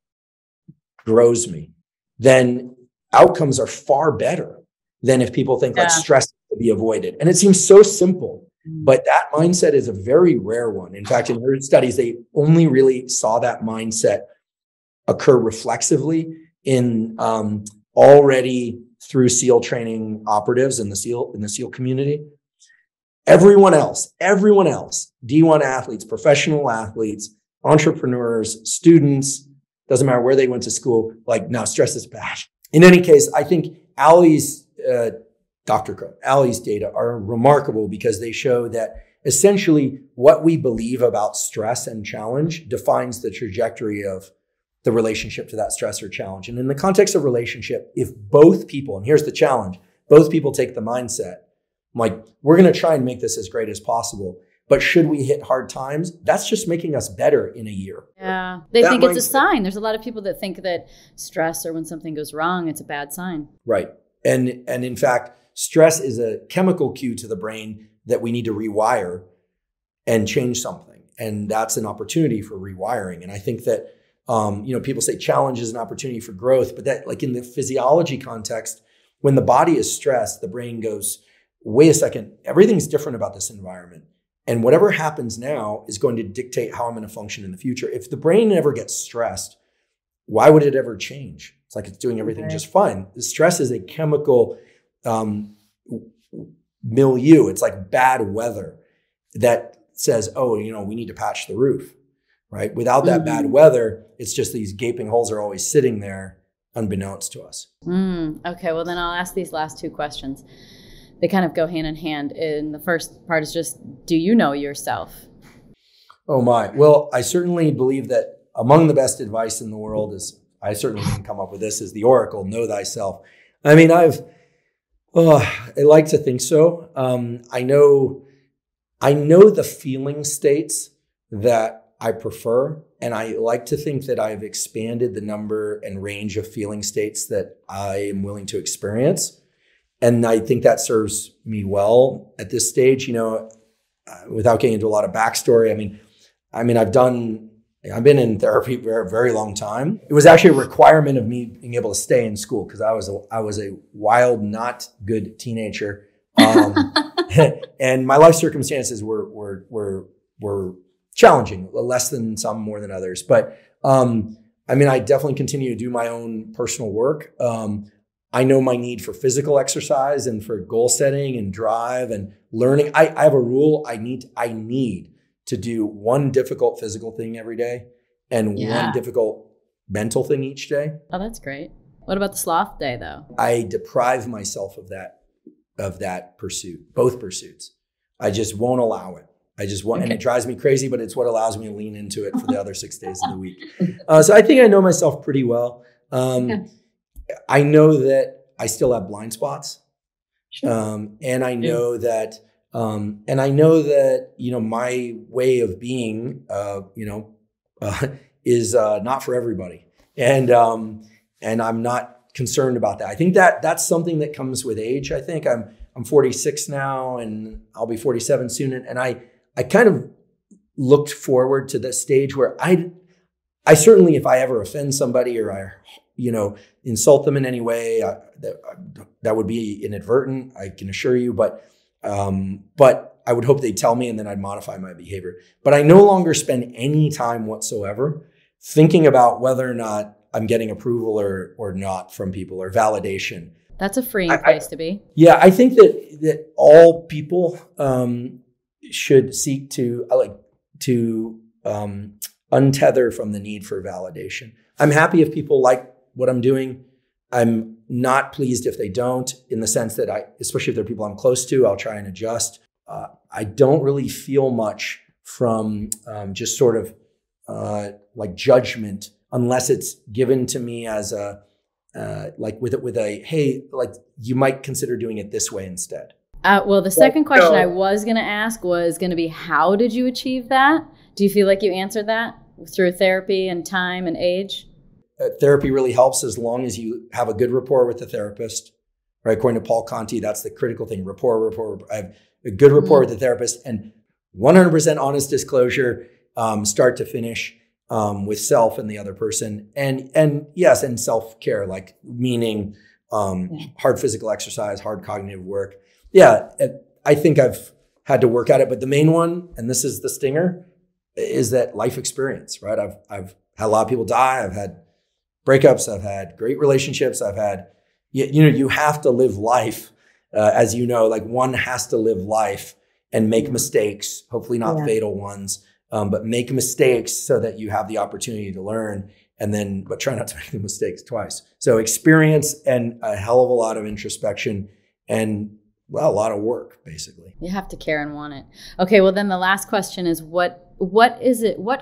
grows me, then outcomes are far better than if people think like stress is to be avoided. And it seems so simple, but that mindset is a very rare one. In fact, in her studies, they only really saw that mindset occur reflexively in already through SEAL training operatives in the SEAL community. Everyone else, D1 athletes, professional athletes, entrepreneurs, students, doesn't matter where they went to school, like, no, stress is bad. In any case, I think Ali's data are remarkable because they show that essentially what we believe about stress and challenge defines the trajectory of the relationship to that stress or challenge. And in the context of relationship, if both people, and here's the challenge, both people take the mindset, like, we're going to try and make this as great as possible. But should we hit hard times? That's just making us better in a year. Yeah. They think it's a sign. There's a lot of people that think that stress or when something goes wrong, it's a bad sign. Right. And in fact, stress is a chemical cue to the brain that we need to rewire and change something. And that's an opportunity for rewiring. And I think that, people say challenge is an opportunity for growth, but that, like, in the physiology context, when the body is stressed, the brain goes, wait a second, everything's different about this environment. And whatever happens now is going to dictate how I'm going to function in the future. If the brain never gets stressed, why would it ever change? It's like it's doing everything just fine. The stress is a chemical milieu. It's like bad weather that says, we need to patch the roof, right? Without that bad weather, it's just these gaping holes are always sitting there unbeknownst to us. Okay, well then I'll ask these last two questions. They kind of go hand in hand. And the first part is just, do you know yourself? Oh my. Well, I certainly believe that among the best advice in the world is, I certainly didn't come up with this, is the oracle, know thyself. I mean, I like to think so. I know the feeling states that I prefer. And I like to think that I've expanded the number and range of feeling states that I am willing to experience. And I think that serves me well at this stage, without getting into a lot of backstory. I mean, I've been in therapy for a very long time. It was actually a requirement of me being able to stay in school because I was a wild, not good teenager. And my life circumstances were challenging, less than some, more than others. But, I definitely continue to do my own personal work. I know my need for physical exercise and for goal setting and drive and learning. I have a rule. I need to do one difficult physical thing every day and one difficult mental thing each day. Oh, that's great. What about the sloth day though? I deprive myself of that pursuit, both pursuits. I just won't allow it. And it drives me crazy, but it's what allows me to lean into it for the other 6 days of the week. So I think I know myself pretty well. I know that I still have blind spots. And I know that, my way of being, is not for everybody. And I'm not concerned about that. I think that that's something that comes with age. I think I'm 46 now and I'll be 47 soon. And I kind of looked forward to the stage where I certainly, if I ever offend somebody or I, insult them in any way, that would be inadvertent, I can assure you. But I would hope they'd tell me and then I'd modify my behavior. But I no longer spend any time whatsoever thinking about whether or not I'm getting approval or not from people or validation. That's a freeing place to be. Yeah, I think that all people should seek to untether from the need for validation. I'm happy if people like what I'm doing. I'm not pleased if they don't, in the sense that especially if they're people I'm close to, I'll try and adjust. I don't really feel much from just sort of like judgment, unless it's given to me as like with a, hey, like you might consider doing it this way instead. Well, the second question I was going to ask was going to be, how did you achieve that? Do you feel like you answered that through therapy and time and age? Therapy really helps as long as you have a good rapport with the therapist, right? According to Paul Conti, that's the critical thing, rapport. I have a good rapport with the therapist and 100% honest disclosure, start to finish, with self and the other person. And yes, and self-care, like meaning hard physical exercise, hard cognitive work. Yeah, I think I've had to work at it, but the main one, and this is the stinger, is that life experience, right? I've had a lot of people die. I've had breakups. I've had great relationships. I've had, you have to live life, as you know, like one has to live life and make mistakes, hopefully not fatal ones, but make mistakes so that you have the opportunity to learn, but try not to make the mistakes twice. So experience and a hell of a lot of introspection and, well, a lot of work, basically. You have to care and want it. Okay, well, then the last question is, what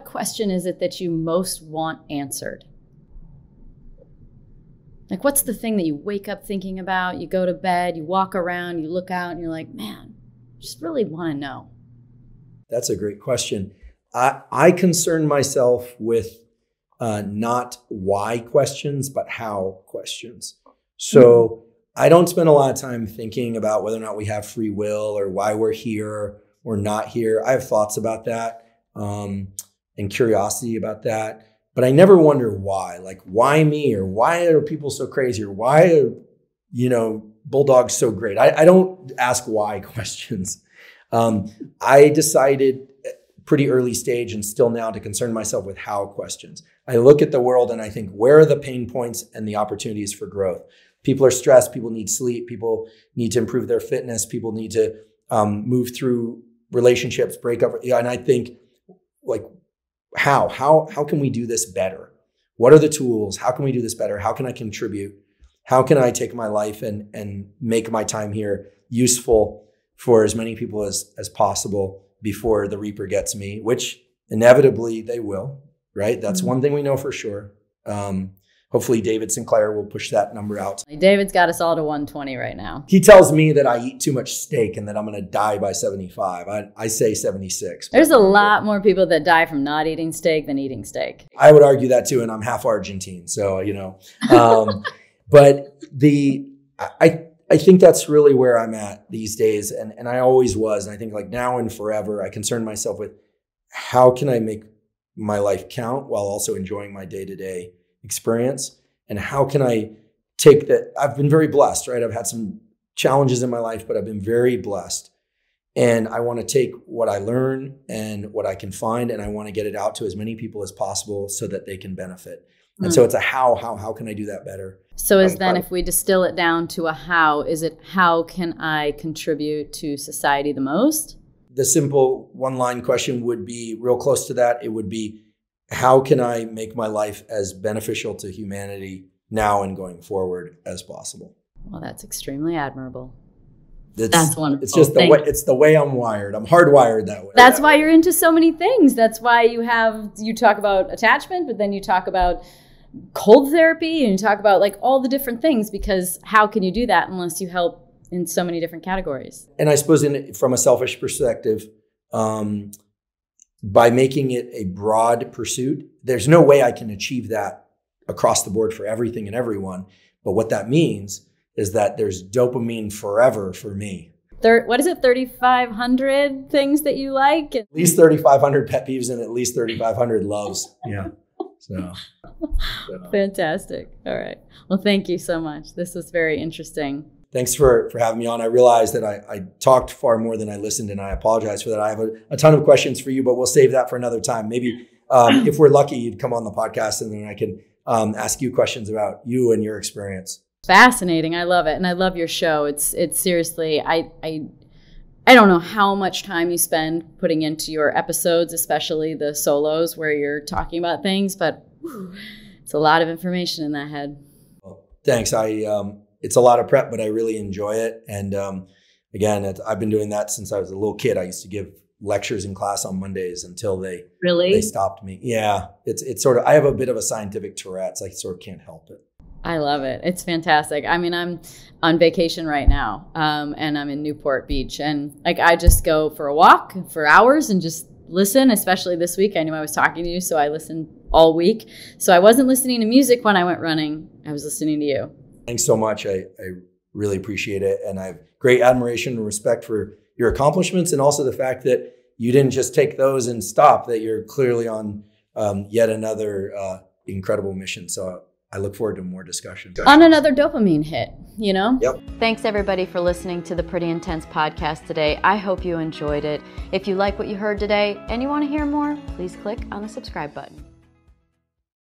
question is it that you most want answered? Like, what's the thing that you wake up thinking about, you go to bed, you walk around, you look out, and you're like, man, I just really want to know? That's a great question. I concern myself with not why questions, but how questions. So I don't spend a lot of time thinking about whether or not we have free will or why we're here or not here. I have thoughts about that and curiosity about that. But I never wonder why, like why me, or why are people so crazy, or why are, bulldogs so great? I don't ask why questions. I decided pretty early stage and still now to concern myself with how questions. I look at the world and I think, where are the pain points and the opportunities for growth? People are stressed. People need sleep. People need to improve their fitness. People need to move through relationships, break up. And I think, like, how can we do this better? What are the tools? How can we do this better? How can I contribute? How can I take my life and make my time here useful for as many people as possible before the Reaper gets me, which inevitably they will, right? That's one thing we know for sure. Hopefully David Sinclair will push that number out. David's got us all to 120 right now. He tells me that I eat too much steak and that I'm going to die by 75. I say 76. There's a lot more people that die from not eating steak than eating steak. I would argue that too, and I'm half Argentine, so but I think that's really where I'm at these days, and I always was. And I think, like, now and forever, I concern myself with how can I make my life count while also enjoying my day-to-day experience, and how can I take that? I've been very blessed, right? I've had some challenges in my life, but I've been very blessed. And I want to take what I learn and what I can find, and I want to get it out to as many people as possible so that they can benefit. And so it's a how can I do that better? So if we distill it down to a how, is it how can I contribute to society the most? The simple one-line question would be real close to that. It would be, how can I make my life as beneficial to humanity now and going forward as possible? Well, that's extremely admirable. That's wonderful. It's just the way I'm wired. I'm hardwired that way. That's why you're into so many things. That's why you talk about attachment, but then you talk about cold therapy and you talk about, like, all the different things, because how can you do that unless you help in so many different categories? And I suppose from a selfish perspective, by making it a broad pursuit, there's no way I can achieve that across the board for everything and everyone. But what that means is that there's dopamine forever for me. What is it, 3,500 things that you like? At least 3,500 pet peeves and at least 3,500 loves. Yeah. So. Fantastic. All right. Well, thank you so much. This was very interesting. Thanks for having me on. I realized that I talked far more than I listened, and I apologize for that. I have a ton of questions for you, but we'll save that for another time. Maybe if we're lucky, you'd come on the podcast and then I can ask you questions about you and your experience. Fascinating. I love it. And I love your show. It's seriously, I don't know how much time you spend putting into your episodes, especially the solos where you're talking about things, but it's a lot of information in that head. Well, thanks. It's a lot of prep, but I really enjoy it. And again, I've been doing that since I was a little kid. I used to give lectures in class on Mondays until they stopped me. Yeah, it's sort of, I have a bit of a scientific Tourette's. I sort of can't help it. I love it. It's fantastic. I mean, I'm on vacation right now, and I'm in Newport Beach, and like I just go for a walk for hours and just listen. Especially this week, I knew I was talking to you, so I listened all week. So I wasn't listening to music when I went running. I was listening to you. Thanks so much. I really appreciate it, and I have great admiration and respect for your accomplishments, and also the fact that you didn't just take those and stop. That you're clearly on yet another incredible mission. So I look forward to more discussion. On another dopamine hit, you know? Yep. Thanks everybody for listening to the Pretty Intense podcast today. I hope you enjoyed it. If you like what you heard today and you want to hear more, please click on the subscribe button.